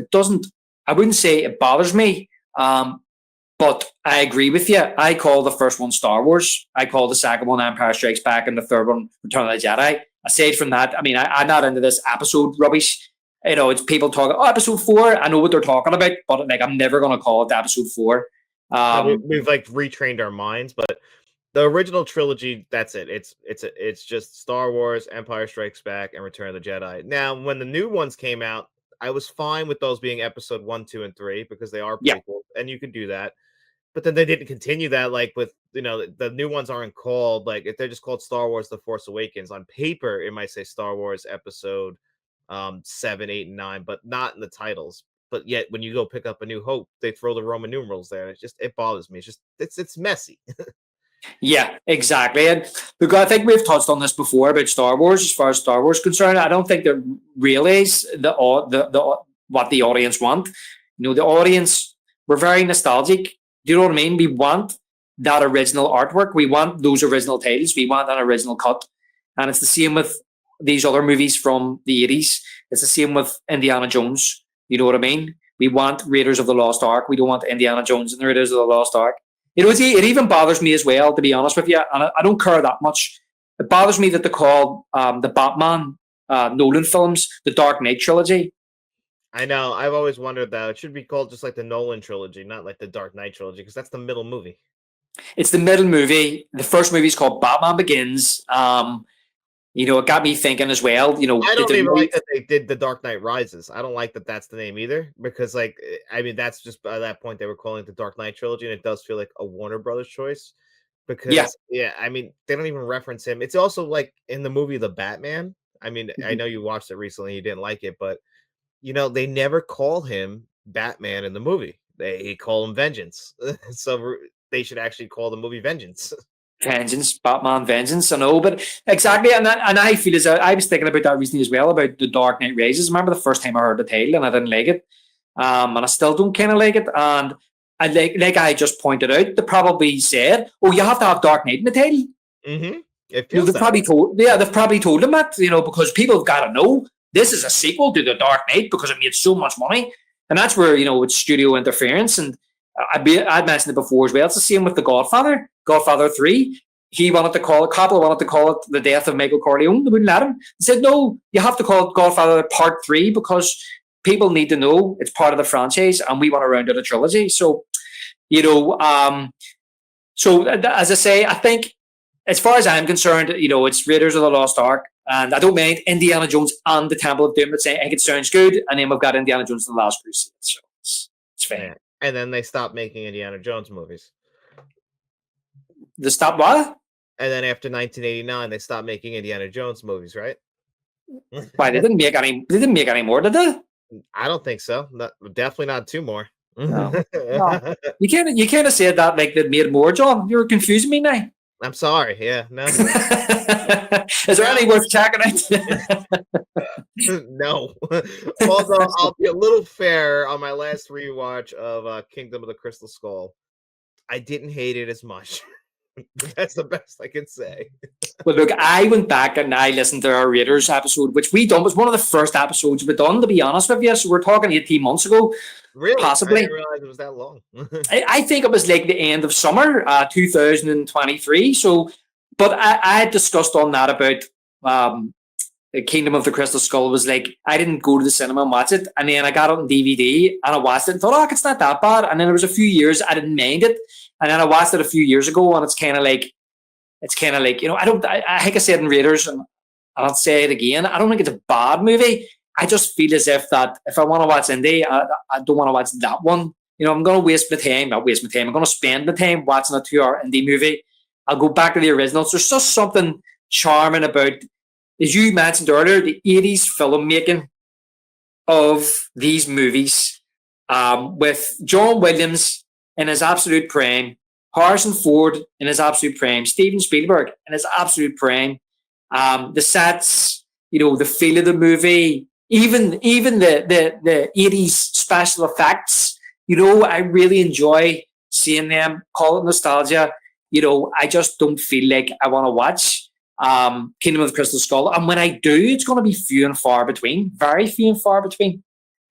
I wouldn't say it bothers me. But I agree with you. I call the first one Star Wars. I call the second one Empire Strikes Back, and the third one Return of the Jedi. Aside from that, I'm not into this episode rubbish. It's people talking, episode 4. I know what they're talking about, but I'm never going to call it episode 4.
We've retrained our minds, but the original trilogy, that's it. It's just Star Wars, Empire Strikes Back, and Return of the Jedi. Now, when the new ones came out, I was fine with those being episode 1, 2, and 3 because they are prequels, and you could do that. But then they didn't continue that, with the new ones aren't called if they're just called Star Wars: The Force Awakens. On paper, it might say Star Wars Episode 7, 8, and 9, but not in the titles. But yet, when you go pick up A New Hope, they throw the Roman numerals there. It bothers me. It's messy.
Yeah, exactly. And look, I think we've touched on this before about Star Wars. As far as Star Wars is concerned, I don't think they realize what the audience want. The audience, we're very nostalgic. Do you know what I mean? We want that original artwork. We want those original titles. We want an original cut. And it's the same with these other movies from the 80s. It's the same with Indiana Jones. You know what I mean? We want Raiders of the Lost Ark. We don't want Indiana Jones and the Raiders of the Lost Ark. You know, it even bothers me as well, to be honest with you. And I don't care that much. It bothers me that they call the Batman Nolan films the Dark Knight trilogy.
I know. I've always wondered that. It should be called just like the Nolan trilogy, not like the Dark Knight trilogy, because that's the middle movie.
It's the middle movie. The first movie is called Batman Begins. You know, it got me thinking as well. You know,
I don't even like that they did The Dark Knight Rises. I don't like that that's the name either, because, like, I mean, that's just by that point they were calling it the Dark Knight trilogy, and it does feel like a Warner Brothers choice. Because, yeah, I mean, they don't even reference him. It's also like in the movie The Batman. I mean, I know you watched it recently, you didn't like it, but you know, they never call him Batman in the movie. They call him Vengeance. So they should actually call the movie Vengeance.
Vengeance, Batman Vengeance, I know, but exactly, and I feel as I was thinking about that recently as well, about The Dark Knight Rises. I remember the first time I heard the title and I didn't like it, and I still don't kind of like it. And I like I just pointed out, they probably said, "Oh, you have to have Dark Knight in the title."
Mm-hmm.
You know, they've probably told them that, you know, because people have got to know this is a sequel to The Dark Knight because it made so much money, and that's where, you know, it's studio interference. And I'd mentioned it before as well. It's the same with The Godfather. Godfather 3, Coppola wanted to call it The Death of Michael Corleone. They wouldn't let him. They said, no, you have to call it Godfather Part 3 because people need to know it's part of the franchise and we want to round out a trilogy. So, you know, as I say, I think as far as I'm concerned, you know, it's Raiders of the Lost Ark, and I don't mind Indiana Jones and the Temple of Doom. I think it sounds good, and then we've got Indiana Jones and the Last Crusade. So it's fine.
Yeah. And then they stopped making Indiana Jones movies.
The stop what?
And then after 1989, they stopped making Indiana Jones movies, right?
Why, they didn't make any? They didn't make any more, did they?
I don't think so. Definitely not 2 more.
No. No. You can't say that like they made more, John. You're confusing me now.
I'm sorry. Yeah, no.
Is there any worth checking out?
No. Although I'll be a little fair on my last rewatch of Kingdom of the Crystal Skull. I didn't hate it as much. That's the best I can say.
Well, look, I went back and I listened to our Raiders episode, which we done was one of the first episodes we done, to be honest with you. So we're talking 18 months ago.
Really?
Possibly.
I didn't realize it was that long.
I think it was like the end of summer, 2023. So, but I had discussed on that about the Kingdom of the Crystal Skull. Was like, I didn't go to the cinema and watch it. And then I got it on DVD and I watched it and thought, oh, it's not that bad. And then there was a few years I didn't mind it. And then I watched it a few years ago, and it's kind of like, you know, I think I said in Raiders, and I'll say it again, I don't think it's a bad movie. I just feel as if I want to watch indie, I don't want to watch that one. You know, I'm going to spend the time watching a 2-hour indie movie. I'll go back to the originals. There's just something charming about, as you mentioned earlier, the 80s filmmaking of these movies, with John Williams in his absolute prime, Harrison Ford in his absolute prime, Steven Spielberg in his absolute prime, the sets, you know, the feel of the movie, even the 80s special effects, you know, I really enjoy seeing them. Call it nostalgia. You know, I just don't feel like I want to watch Kingdom of the Crystal Skull. And when I do, it's going to be few and far between, very few and far between.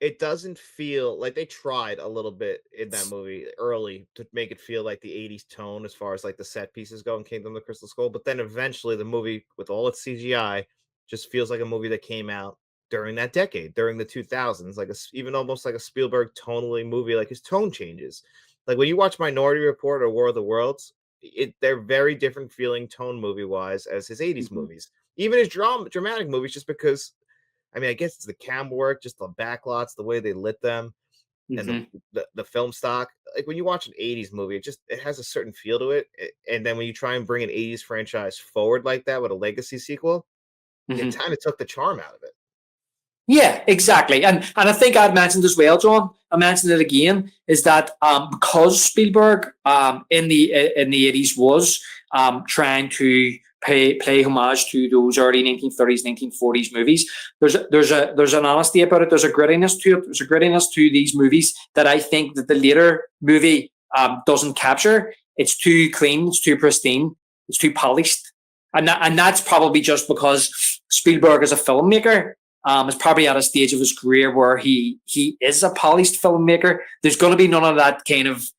It doesn't feel like they tried a little bit in that movie early to make it feel like the 80s tone as far as like the set pieces go in Kingdom of the Crystal Skull. But then eventually the movie, with all its CGI, just feels like a movie that came out during that decade, during the 2000s, like even almost like a Spielberg tonally movie. Like his tone changes. Like when you watch Minority Report or War of the Worlds, they're very different feeling tone movie wise as his 80s movies, even his dramatic movies, just because. I mean, I guess it's the camera work, just the backlots, the way they lit them, and the film stock. Like when you watch an 80s movie, it has a certain feel to it. And then when you try and bring an 80s franchise forward like that with a legacy sequel, it kind of took the charm out of it.
Yeah, exactly. And I think I'd mentioned as well, John, I mentioned it again, is that because Spielberg in the 80s was trying to pay homage to those early 1930s, 1940s movies. There's an honesty about it. There's a grittiness to it. There's a grittiness to these movies that I think that the later movie doesn't capture. It's too clean. It's too pristine. It's too polished. and that's probably just because Spielberg as a filmmaker is probably at a stage of his career where he is a polished filmmaker. There's going to be none of that kind of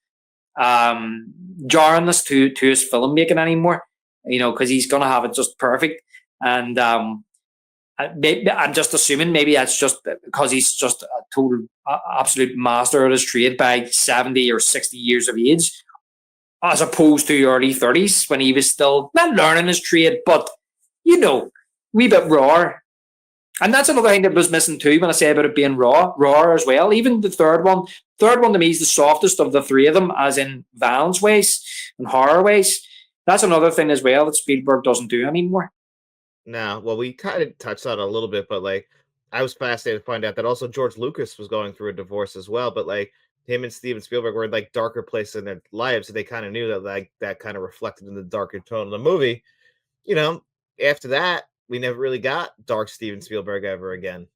jarringness to his filmmaking anymore, because he's going to have it just perfect. And I'm just assuming maybe that's just because he's just a total absolute master at his trade by 70 or 60 years of age, as opposed to early 30s when he was still not learning his trade, but wee bit raw. And that's another thing that was missing too when I say about it being raw as well. Even the third one to me is the softest of the three of them, as in violence ways and horror ways. That's another thing as well that Spielberg doesn't do anymore.
No, well, we kind of touched on it a little bit, but like I was fascinated to find out that also George Lucas was going through a divorce as well. But like him and Steven Spielberg were in like darker places in their lives, so they kind of knew that like that kind of reflected in the darker tone of the movie. After that, we never really got dark Steven Spielberg ever again.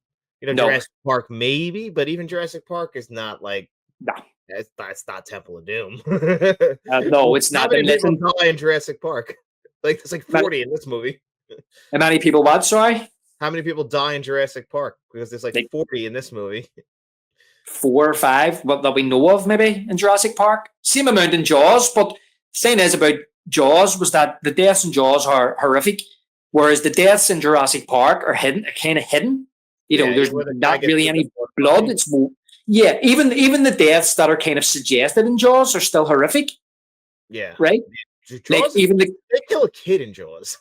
No.
Jurassic Park maybe, but even Jurassic Park is not like
No.
It's not Temple of Doom.
No, it's not.
How many people die in Jurassic Park? Like there's like 40 in this movie.
How many people what? Sorry?
How many people die in Jurassic Park? Because there's like 40 in this movie.
4 or 5 that we know of maybe in Jurassic Park. Same amount in Jaws, but the thing is about Jaws was that the deaths in Jaws are horrific, whereas the deaths in Jurassic Park are kind of hidden. There's not really any blood. It's more, even the deaths that are kind of suggested in Jaws are still horrific.
Yeah.
Right?
Jaws, they kill a kid in Jaws.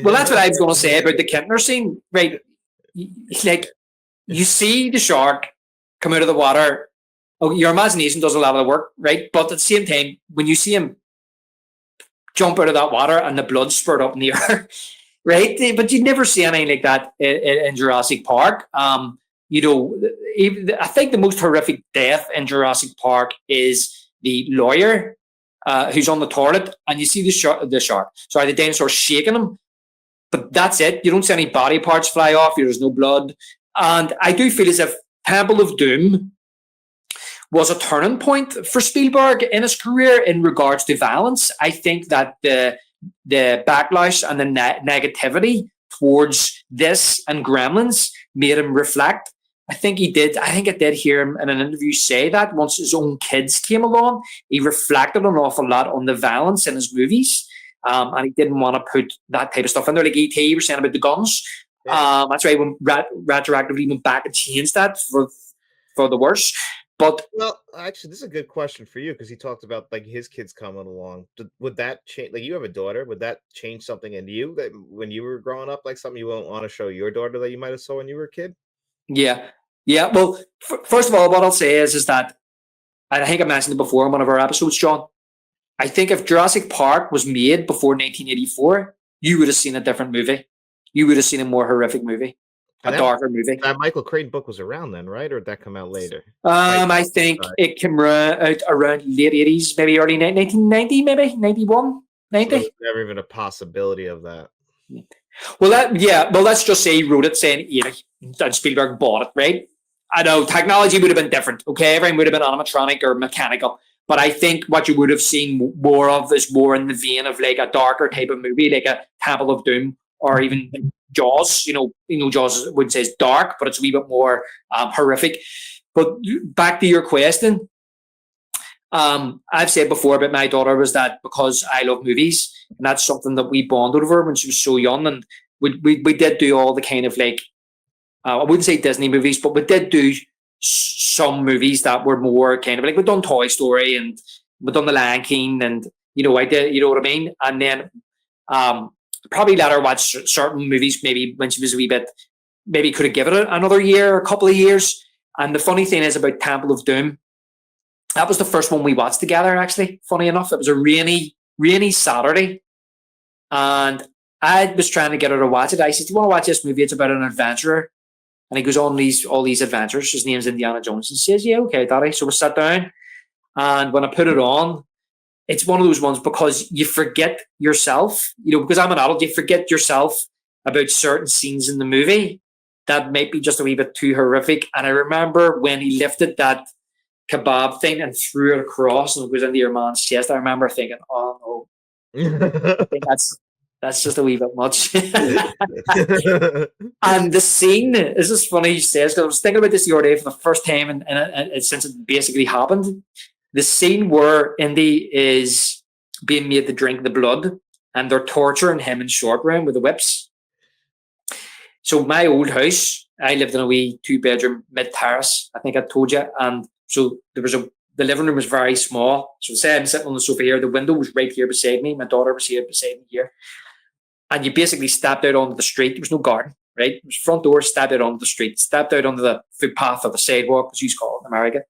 Well, that's what I was going to say about the Kintner scene, right? Like, you see the shark come out of the water. Oh, your imagination does a lot of the work, right? But at the same time, when you see him jump out of that water and the blood spurt up in the air, right? But you never see anything like that in Jurassic Park. I think the most horrific death in Jurassic Park is the lawyer who's on the toilet, and you see the dinosaur shaking him, but that's it. You don't see any body parts fly off. There's no blood. And I do feel as if Temple of Doom was a turning point for Spielberg in his career in regards to violence. I think that the backlash and the negativity towards this and Gremlins made him reflect. I think I did hear him in an interview say that once his own kids came along, he reflected an awful lot on the violence in his movies. And he didn't want to put that type of stuff in there. Like E.T., you were saying about the guns. Yeah. That's right, when retroactively went back and changed that for the worse. But
actually, this is a good question for you because he talked about like his kids coming along. Would that change? Like, you have a daughter. Would that change something in you that when you were growing up, like something you won't want to show your daughter that you might have saw when you were a kid?
Yeah. Well, first of all, what I'll say is that, and I think I mentioned it before in one of our episodes, John. I think if Jurassic Park was made before 1984, you would have seen a different movie. You would have seen a more horrific movie, a darker movie.
That Michael Crichton book was around then, right? Or did that come out later?
I think it came out around late 80s, maybe early 1990, maybe 91, 90.
So there's never even a possibility of that.
Well, let's just say he wrote it saying 80, and Spielberg bought it, right? I know technology would have been different. Okay, everything would have been animatronic or mechanical. But I think what you would have seen more of is more in the vein of like a darker type of movie, like a Temple of Doom or even Jaws. Jaws wouldn't say it's dark, but it's a wee bit more horrific. But back to your question, I've said before about my daughter was that because I love movies, and that's something that we bonded over when she was so young, and we did do all the kind of like I wouldn't say Disney movies, but we did do some movies that were more kind of like we've done Toy Story and we've done The Lion King, and I did, you know what I mean? And then probably let her watch certain movies maybe when she was a wee bit, maybe could have given it another year or a couple of years. And the funny thing is about Temple of Doom, that was the first one we watched together, actually. Funny enough, it was a rainy Saturday, and I was trying to get her to watch it. I said, "Do you want to watch this movie? It's about an adventurer." And he goes on all these adventures. His name's Indiana Jones. And she says, "Yeah, okay, Daddy." So we sat down, and when I put it on, it's one of those ones because you forget yourself. Because I'm an adult, you forget yourself about certain scenes in the movie that might be just a wee bit too horrific. And I remember when he lifted that kebab thing and threw it across and it goes into your man's chest. I remember thinking, "Oh no, I think That's just a wee bit much. And the scene, this is funny you say, because I was thinking about this the other day for the first time, and since it basically happened. The scene where Indy is being made to drink the blood, and they're torturing him in short round with the whips. So my old house, I lived in a wee 2-bedroom mid-terrace, I think I told you, and so there was the living room was very small. So say I'm sitting on the sofa here, the window was right here beside me, my daughter was here beside me here. And you basically stepped out onto the street. There was no garden, right? It was front door, stepped out onto the street, stepped out onto the footpath or the sidewalk, as you call it in America.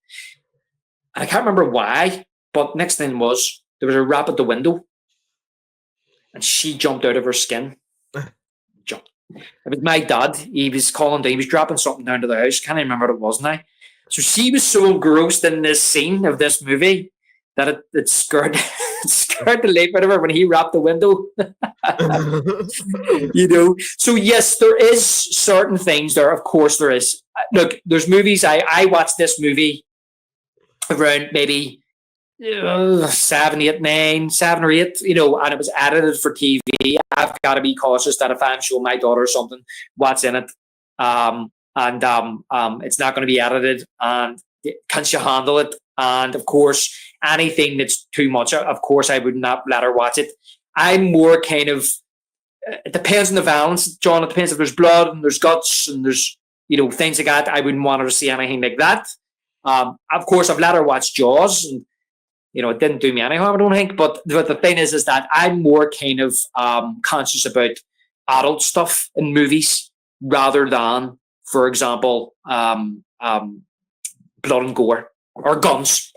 And I can't remember why, but next thing was there was a rap at the window, and she jumped out of her skin. Jumped. It was my dad. He was calling down. He was dropping something down to the house. Can't even remember what it was now. So she was so engrossed in this scene of this movie that it scared the life out of her when he rapped the window. So yes, there is certain things there. Of course there is. Look, there's movies. I watched this movie around maybe 7 or 8, and it was edited for TV. I've got to be cautious that if I'm showing my daughter something, what's in it, and it's not going to be edited, and can she handle it? And of course, anything that's too much, of course, I would not let her watch it. I'm more kind of, it depends on the violence, John. It depends if there's blood and there's guts and there's things like that. I wouldn't want her to see anything like that. Of course, I've let her watch Jaws, and it didn't do me any harm, I don't think. But the thing is that I'm more kind of conscious about adult stuff in movies rather than, for example, blood and gore or guns.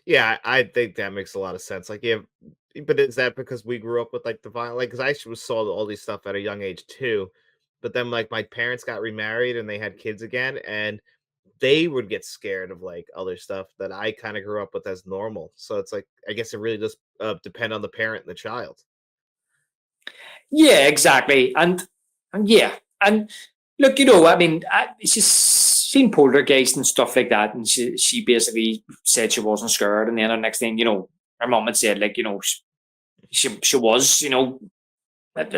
Yeah, I think that makes a lot of sense. Like, yeah, but is that because we grew up with like the violence? Like, because I saw all these stuff at a young age too. But then, like, my parents got remarried and they had kids again, and they would get scared of like other stuff that I kind of grew up with as normal. So it's like, I guess it really does depend on the parent and the child.
Yeah, exactly. And yeah, and look, I mean, she's seen Poltergeist and stuff like that, and she basically said she wasn't scared, and then the next thing, her mom had said, like, she was,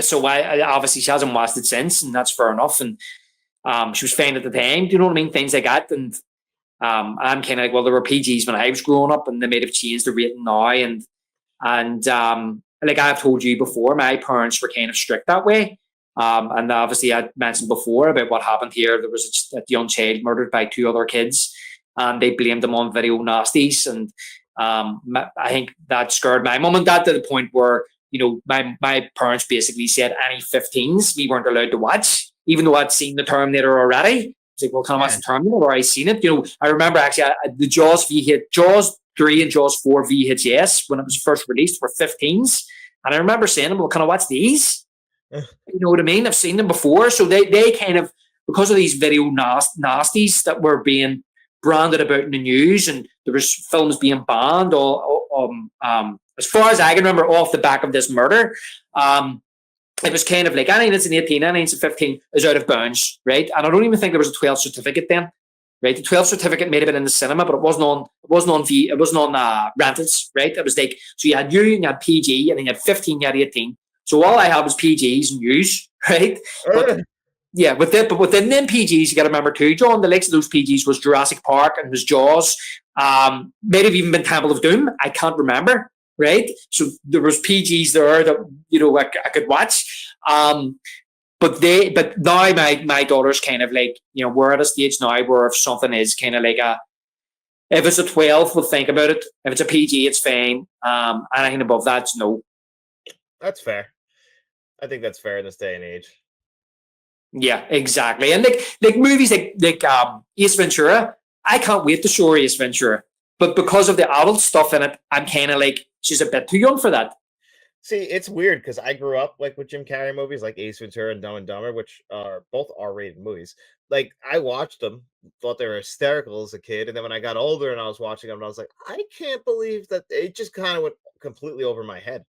so I obviously she hasn't watched it since, and that's fair enough. And she was fine at the time, do you know what I mean? Things like that. And I'm kind of like, well, there were PGs when I was growing up, and they might have changed the rating now. And like I've told you before, my parents were kind of strict that way. And obviously I mentioned before about what happened here. There was a young child murdered by 2 other kids, and they blamed them on video nasties. And I think that scared my mum and dad to the point where, my parents basically said any 15s we weren't allowed to watch, even though I'd seen the Terminator already. It's like, well, can I watch the Terminator? Or I seen it. I remember actually the Jaws 3 and Jaws 4 VHS when it was first released were 15s. And I remember saying, well, can I watch these? You know what I mean? I've seen them before. So they kind of, because of these video nasties that were being branded about in the news, and there was films being banned, as far as I can remember, off the back of this murder, it was kind of like anything that's an 18, anything that's a 15 is out of bounds, right? And I don't even think there was a 12 certificate then, right? The 12 certificate may have been in the cinema, but it wasn't on rentals, right? It was like, so you had U and you had PG, and then you had 15, you had 18. So all I had was PGs and U's, right? But yeah, but within them PGs, you got to remember too, John, the likes of those PGs was Jurassic Park and was Jaws. May have even been Temple of Doom. I can't remember, right? So there was PGs there that I could watch. But now my daughter's kind of like, we're at a stage now where if something is kind of like if it's a 12, we'll think about it. If it's a PG, it's fine. Anything above that's no.
That's fair. I think that's fair in this day and age.
Yeah, exactly. And like movies like Ace Ventura, I can't wait to show Ace Ventura. But because of the adult stuff in it, I'm kind of like, she's a bit too young for that.
See, it's weird because I grew up like with Jim Carrey movies like Ace Ventura and Dumb and Dumber, which are both R-rated movies. Like, I watched them, thought they were hysterical as a kid, and then when I got older and I was watching them, I was like, I can't believe that it just kind of went completely over my head.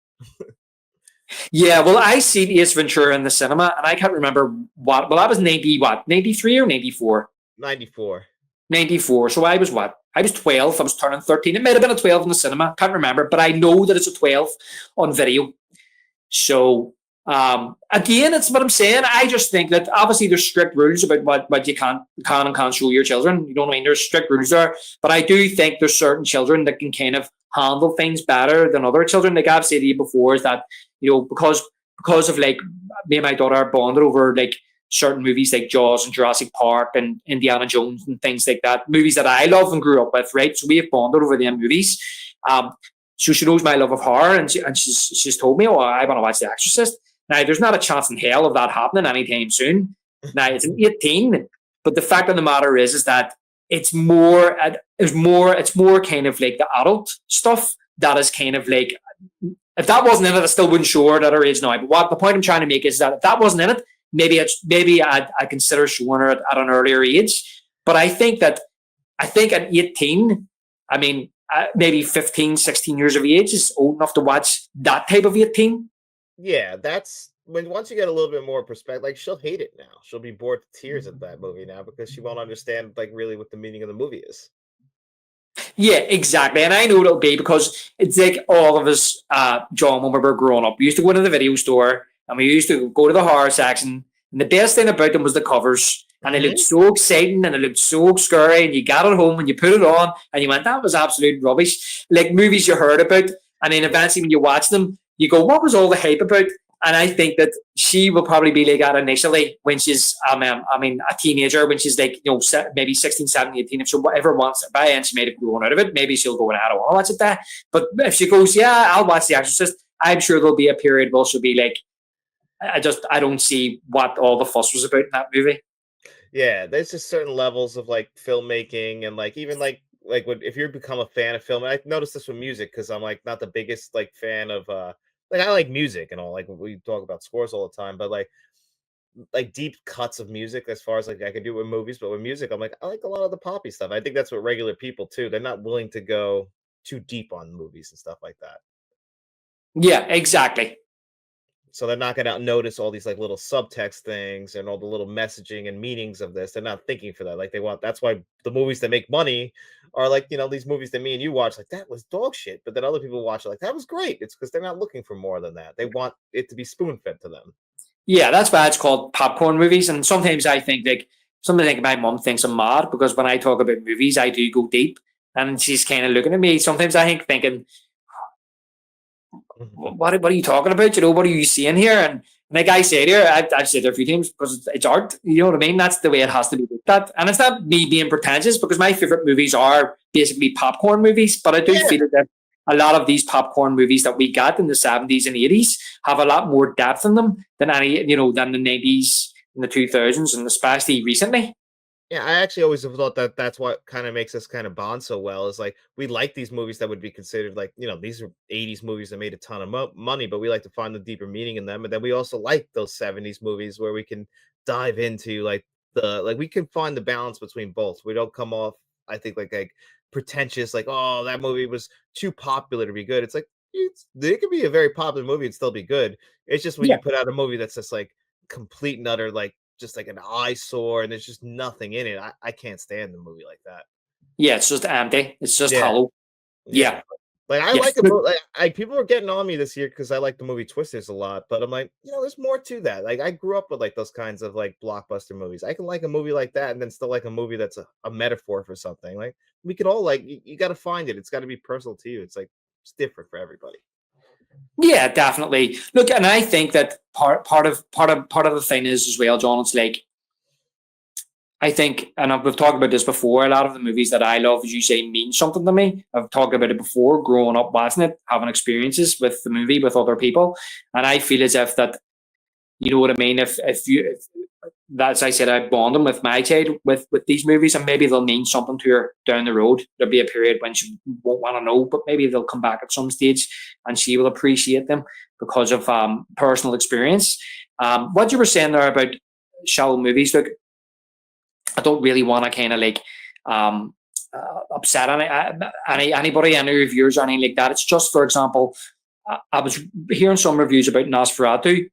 Yeah, well, I seen Ace Ventura in the cinema, and I can't remember what. Well, I was 93 or 94?
94.
94. So I was what? I was 12. I was turning 13. It might have been a 12 in the cinema. Can't remember, but I know that it's a 12 on video. So again, it's what I'm saying. I just think that obviously there's strict rules about what you can and can't show your children. You know what I mean? There's strict rules there, but I do think there's certain children that can kind of handle things better than other children. Like I've said to you before, is that because of like me and my daughter are bonded over like certain movies like Jaws and Jurassic Park and Indiana Jones and things like that, movies that I love and grew up with, right? So we have bonded over them movies. So she knows my love of horror, and she's told me, "Oh, I want to watch The Exorcist." Now, there's not a chance in hell of that happening anytime soon. Now, it's an 18, but the fact of the matter is that it's more kind of like the adult stuff that is kind of like, if that wasn't in it, I still wouldn't show her at her age now. But the point I'm trying to make is that if that wasn't in it, maybe I'd consider showing her at an earlier age. But I think at 18, I mean, maybe 15, 16 years of age is old enough to watch that type of 18.
Yeah, that's when once you get a little bit more perspective, like she'll hate it now. She'll be bored to tears at that movie now because she won't understand like really what the meaning of the movie is.
Yeah, exactly. And I know it'll be because it's like all of us, John, when we were growing up, we used to go to the video store and we used to go to the horror section. And the best thing about them was the covers. And it looked so exciting and it looked so scary. And you got it home and you put it on and you went, that was absolute rubbish. Like movies you heard about. And then eventually when you watch them, you go, what was all the hype about? And I think that she will probably be like that initially when she's, a teenager, when she's like, maybe 16, 17, 18. If she ever wants it, by the end she may have grown out of it. Maybe she'll go, I don't want to watch it there. But if she goes, yeah, I'll watch The Exorcist, I'm sure there'll be a period where she'll be like, I don't see what all the fuss was about in that movie.
Yeah, there's just certain levels of like filmmaking and like even like if you become a fan of film, and I noticed this with music because I'm like not the biggest like fan of like I like music and all, like we talk about scores all the time, but like deep cuts of music as far as like I can do with movies, but with music, I'm like I like a lot of the poppy stuff. I think that's what regular people too. They're not willing to go too deep on movies and stuff like that.
Yeah, exactly.
So they're not gonna notice all these like little subtext things and all the little messaging and meanings of this. They're not thinking for that. Like they want that's why the movies that make money are like, these movies that me and you watch, like that was dog shit. But then other people watch it like that was great. It's because they're not looking for more than that. They want it to be spoon fed to them.
Yeah, that's why it's called popcorn movies. And sometimes I think my mom thinks I'm mad because when I talk about movies, I do go deep. And she's kind of looking at me. Sometimes I think thinking, what are you talking about? What are you seeing here? And like I said here, I've said there a few times because it's art. You know what I mean? That's the way it has to be looked at. And it's not me being pretentious because my favorite movies are basically popcorn movies. But I do feel that a lot of these popcorn movies that we got in the 70s and 80s have a lot more depth in them than than the 90s and the 2000s, and especially recently.
Yeah, I actually always have thought that that's what kind of makes us kind of bond so well is like we like these movies that would be considered like, these are 80s movies that made a ton of money, but we like to find the deeper meaning in them. And then we also like those 70s movies where we can dive into like we can find the balance between both. We don't come off, I think, like pretentious, like, oh, that movie was too popular to be good. It's like, it could be a very popular movie and still be good. It's just when you put out a movie that's just like complete and utter, like, just like an eyesore and there's just nothing in it. I can't stand the movie like that.
Yeah, it's just empty. It's just hollow. Yeah.
Like I like it. Like people are getting on me this year because I like the movie Twisters a lot, but I'm like, there's more to that. Like I grew up with like those kinds of like blockbuster movies. I can like a movie like that and then still like a movie that's a metaphor for something. Like we can all like you got to find it. It's got to be personal to you. It's like it's different for everybody.
Yeah, definitely. Look, and I think that part of the thing is as well, John. It's like I think, and we've talked about this before. A lot of the movies that I love, as you say, mean something to me. I've talked about it before, growing up watching it, having experiences with the movie with other people, and I feel as if that, you know what I mean. If that's I said I bond them with my child with these movies, and maybe they'll mean something to her down the road. There'll be a period when she won't want to know, but maybe they'll come back at some stage and she will appreciate them because of personal experience. What you were saying there about shallow movies, look, I don't really want to kind of like upset anybody, any reviewers or anything like that. It's just, for example, I was hearing some reviews about Nosferatu.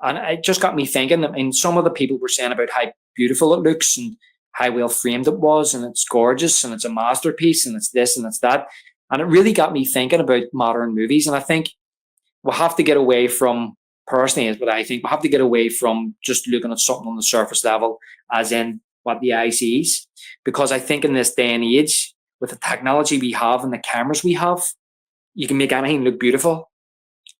And it just got me thinking. I mean, some of the people were saying about how beautiful it looks and how well framed it was, and it's gorgeous and it's a masterpiece and it's this and it's that. And it really got me thinking about modern movies. And I think we have to get away from, personally, is what I think. We have to get away from just looking at something on the surface level, as in what the eye sees. Because I think in this day and age, with the technology we have and the cameras we have, you can make anything look beautiful.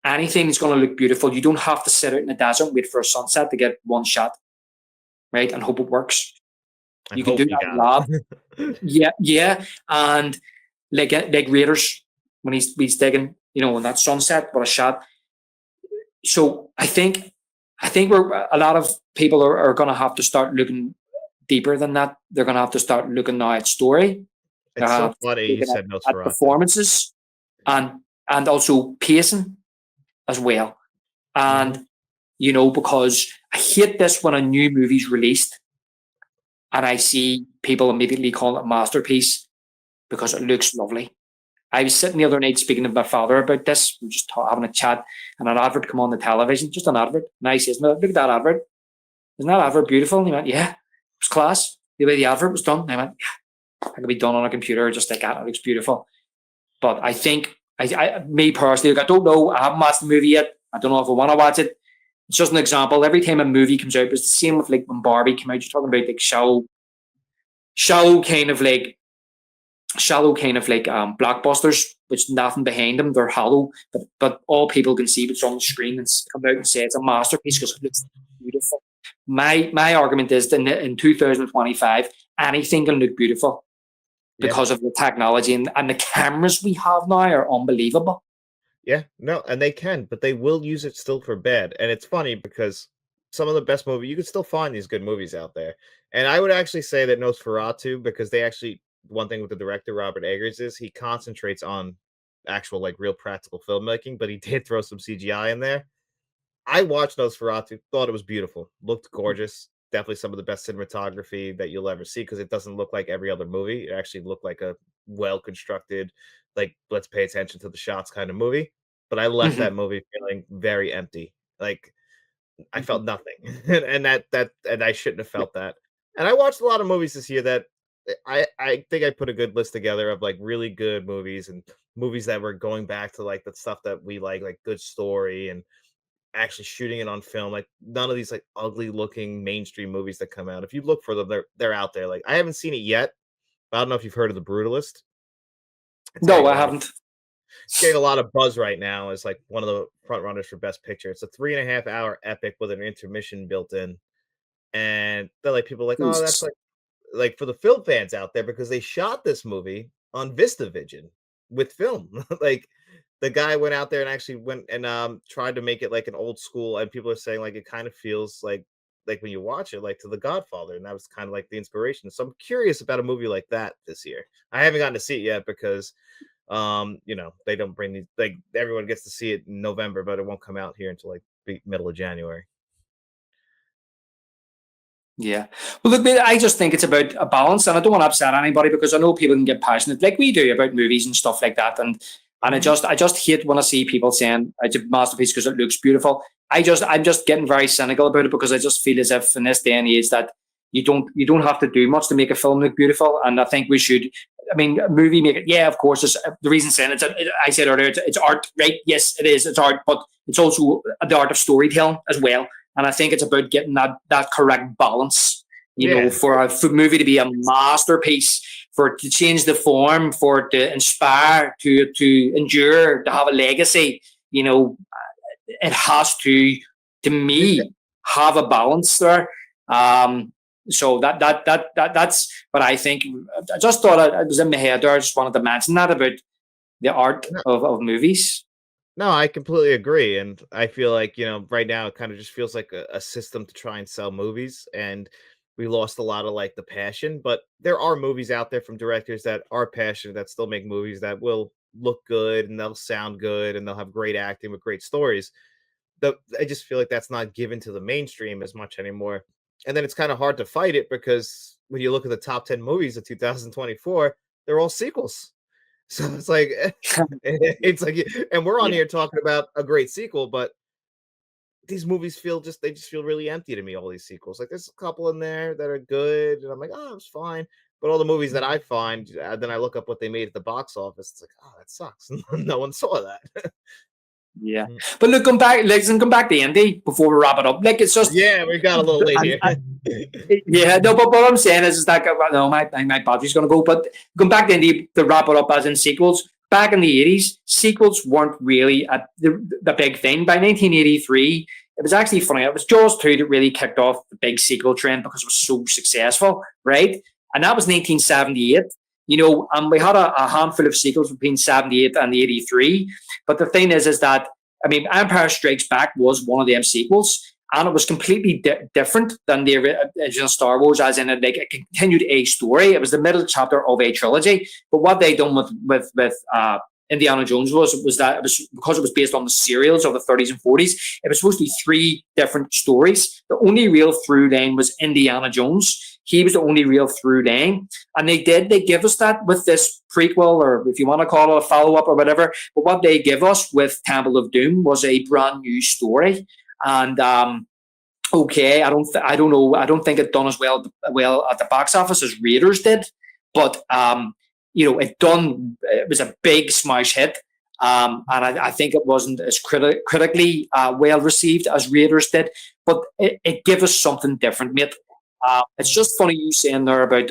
Anything is going to look beautiful. You don't have to sit out in the desert and wait for a sunset to get one shot, right? And hope it works.
And
You can do
hope you
that in
got
lab.
it.
Yeah, yeah. And like Raiders, when he's digging, in that sunset, what a shot. So I think we're a lot of people are going to have to start looking deeper than that. They're going to have to start looking now at story,
It's so funny you
looking
said
at
Nosferatu.
performances, and also pacing as well.
Hmm.
And because I hate this when a new movie's released and I see people immediately call it a masterpiece because it looks lovely. I was sitting the other night speaking to my father about this. We were just having a chat, and an advert come on the television, just an advert. And I says, "Look at that advert. Isn't that advert beautiful?" And he went, "Yeah, it was class. The way the advert was done." And I went, "Yeah, that could be done on a computer just like that. It looks beautiful." But I think, me personally, I don't know. I haven't watched the movie yet. I don't know if I want to watch it. It's just an example. Every time a movie comes out, it's the same with like when Barbie came out. You're talking about like shallow kind of like blockbusters, which nothing behind them. They're hollow, but all people can see what's on the screen and come out and say it's a masterpiece because it looks beautiful. My argument is that in 2025, anything can look beautiful
Yeah.
because of the technology and the cameras we have now are unbelievable.
Yeah, no, and they can, but they will use it still for bad. And it's funny because some of the best movies you can still find these good movies out there. And I would actually say that Nosferatu, because they actually one thing with the director Robert Eggers is he concentrates on actual like real practical filmmaking, but he did throw some CGI in there. I watched Nosferatu, thought it was beautiful, looked gorgeous. Definitely some of the best cinematography that you'll ever see because it doesn't look like every other movie. It actually looked like a well constructed, like let's pay attention to the shots kind of movie. But I left
Mhm,
that movie feeling very empty. Like I
mhm.
felt nothing, and I shouldn't have felt that. And I watched a lot of movies this year that I think I put a good list together of like really good movies and movies that were going back to like the stuff that we like good story and actually shooting it on film. Like none of these like ugly looking mainstream movies that come out. If you look for them, they're out there. Like I haven't seen it yet. But I don't know if you've heard of The Brutalist. It's
No,
getting a
I
lot of
haven't.
buzz right now as like one of the front runners for Best Picture. It's a 3.5 hour epic with an intermission built in, and they're like people are like, oh, that's
Jesus.
like for the film fans out there because they shot this movie on VistaVision with film. Like the guy went out there and actually went and tried to make it like an old school, and people are saying like it kind of feels like when you watch it like to The Godfather, and that was kind of like the inspiration. So I'm curious about a movie like that this year. I haven't gotten to see it yet because they don't bring these like everyone gets to see it in November, but it won't come out here until like middle of January.
Yeah. Well, look, mate, I just think it's about a balance, and I don't want to upset anybody because I know people can get passionate, like we do, about movies and stuff like that. And I
Mhm.
just, I just hate when I see people saying it's a masterpiece because it looks beautiful. I'm just getting very cynical about it because I just feel as if in this day and age that you don't have to do much to make a film look beautiful. And I think we should. I mean, a movie make it. Yeah, of course. It's, the reason saying I said earlier, it's art, right? Yes, it is. It's art, but it's also the art of storytelling as well. And I think it's about getting that correct balance,
Yeah.
for a movie to be a masterpiece, for it to change the form, for it to inspire, to endure, to have a legacy. It has to
Yeah.
me, have a balance there. Um, so that's what I think. I just thought it was in my head there. I just wanted to mention that about the art of movies.
No, I completely agree, and I feel like, right now it kind of just feels like a system to try and sell movies, and we lost a lot of like the passion. But there are movies out there from directors that are passionate that still make movies that will look good and they'll sound good and they'll have great acting with great stories. I just feel like that's not given to the mainstream as much anymore. And then it's kind of hard to fight it because when you look at the top 10 movies of 2024, they're all sequels. So it's like it's like and we're on
Yeah.
here talking about a great sequel, but these movies they just feel really empty to me, all these sequels. Like there's a couple in there that are good, and I'm like, oh, it's fine. But all the movies that I find, then I look up what they made at the box office. It's like, oh, that sucks. No one saw that.
Yeah. But look, come back, listen, come back to Indy before we wrap it up. Like, it's just,
Yeah, we got a little late here.
yeah, no, but what I'm saying is that, no, my battery's going to go. But going back to Indy to wrap it up, as in sequels, back in the 80s, sequels weren't really the big thing. By 1983, it was actually funny. It was Jaws 2 that really kicked off the big sequel trend because it was so successful, right? And that was 1978. You know, we had a handful of sequels between 78 and 83. But the thing is that, I mean, Empire Strikes Back was one of them sequels, and it was completely different than the original Star Wars, as in it continued a story. It was the middle chapter of a trilogy. But what they done with Indiana Jones was that it was, because it was based on the serials of the 30s and 40s, it was supposed to be 3 different stories. The only real through line was Indiana Jones. He was the only real through line. And they give us that with this prequel, or if you want to call it a follow-up or whatever. But what they give us with Temple of Doom was a brand new story. And okay, I don't know. I don't think it done as well at the box office as Raiders did. But you know, it was a big smash hit. And I think it wasn't as critically well received as Raiders did. But it gave us something different, mate. It's just funny you saying there about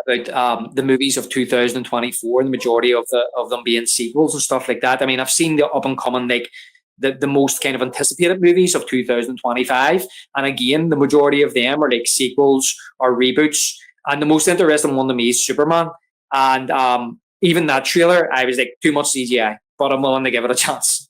the movies of 2024 and the majority of them being sequels and stuff like that. I mean, I've seen the up and coming, like the most kind of anticipated movies of 2025, and again, the majority of them are like sequels or reboots. And the most interesting one to me is Superman. And even that trailer, I was like, too much CGI, but I'm willing to give it a chance.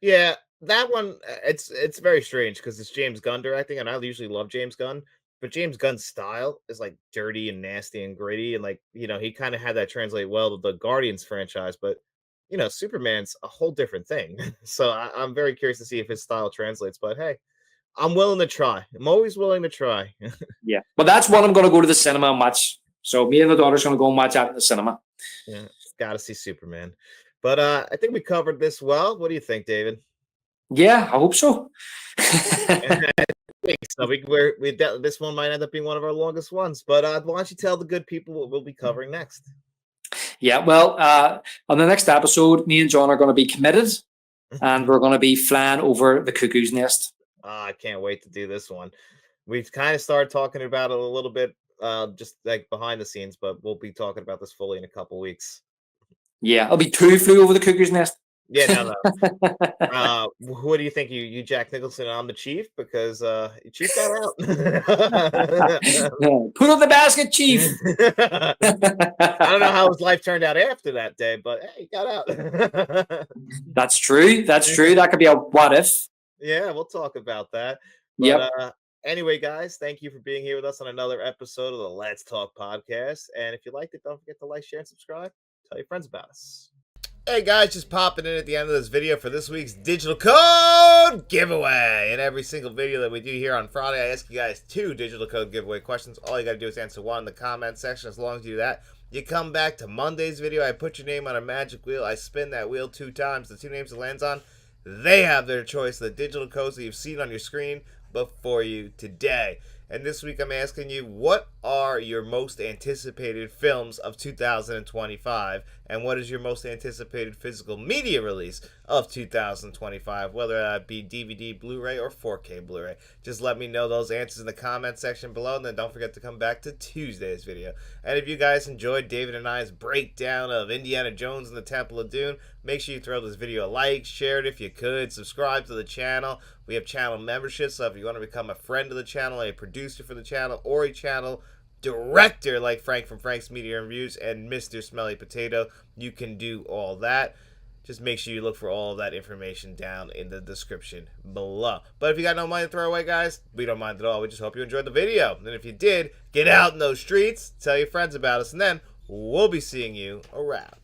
Yeah, that one, it's very strange because it's James Gunn directing, and I usually love James Gunn. But James Gunn's style is like dirty and nasty and gritty, and like, you know, he kind of had that translate well to the Guardians franchise. But you know, Superman's a whole different thing. So I'm very curious to see if his style translates. But hey, I'm willing to try. I'm always willing to try.
Yeah, but that's what I'm going to go to the cinema and watch. So me and the daughter's going to go and watch out in the cinema.
Yeah, got to see Superman. But I think we covered this well. What do you think, David?
Yeah, I hope so.
So this one might end up being one of our longest ones, but why don't you tell the good people what we'll be covering next?
Yeah, well, on the next episode, me and John are going to be committed, and we're going to be flying over the cuckoo's nest.
I can't wait to do this one. We've kind of started talking about it a little bit, just like behind the scenes, but we'll be talking about this fully in a couple weeks.
Yeah, it'll be 2 flew over the cuckoo's nest.
Yeah, no. What do you think? You Jack Nicholson, I'm the Chief, because Chief got out.
Put up the basket, Chief.
I don't know how his life turned out after that day, but hey, he got out.
That's true. That could be a what if.
Yeah, we'll talk about that. But,
yep.
Anyway, guys, thank you for being here with us on another episode of the Let's Talk podcast. And if you liked it, don't forget to like, share, and subscribe. Tell your friends about us. Hey guys, just popping in at the end of this video for this week's digital code giveaway. In every single video that we do here on Friday, I ask you guys 2 digital code giveaway questions. All you got to do is answer 1 in the comment section. As long as you do that, you come back to Monday's video. I put your name on a magic wheel. I spin that wheel 2 times. The 2 names it lands on, they have their choice of the digital codes that you've seen on your screen before you today. And this week I'm asking you, what are your most anticipated films of 2025? And what is your most anticipated physical media release of 2025? Whether that be DVD, Blu-ray, or 4K Blu-ray. Just let me know those answers in the comment section below. And then don't forget to come back to Tuesday's video. And if you guys enjoyed David and I's breakdown of Indiana Jones and the Temple of Doom, make sure you throw this video a like, share it if you could, subscribe to the channel. We have channel memberships, so if you want to become a friend of the channel, a producer for the channel, or a channel director like Frank from Frank's Media Reviews and Mr. Smelly Potato, you can do all that. Just make sure you look for all of that information down in the description below. But if you got no money to throw away, guys, we don't mind at all. We just hope you enjoyed the video. And if you did, get out in those streets, tell your friends about us, and then we'll be seeing you around.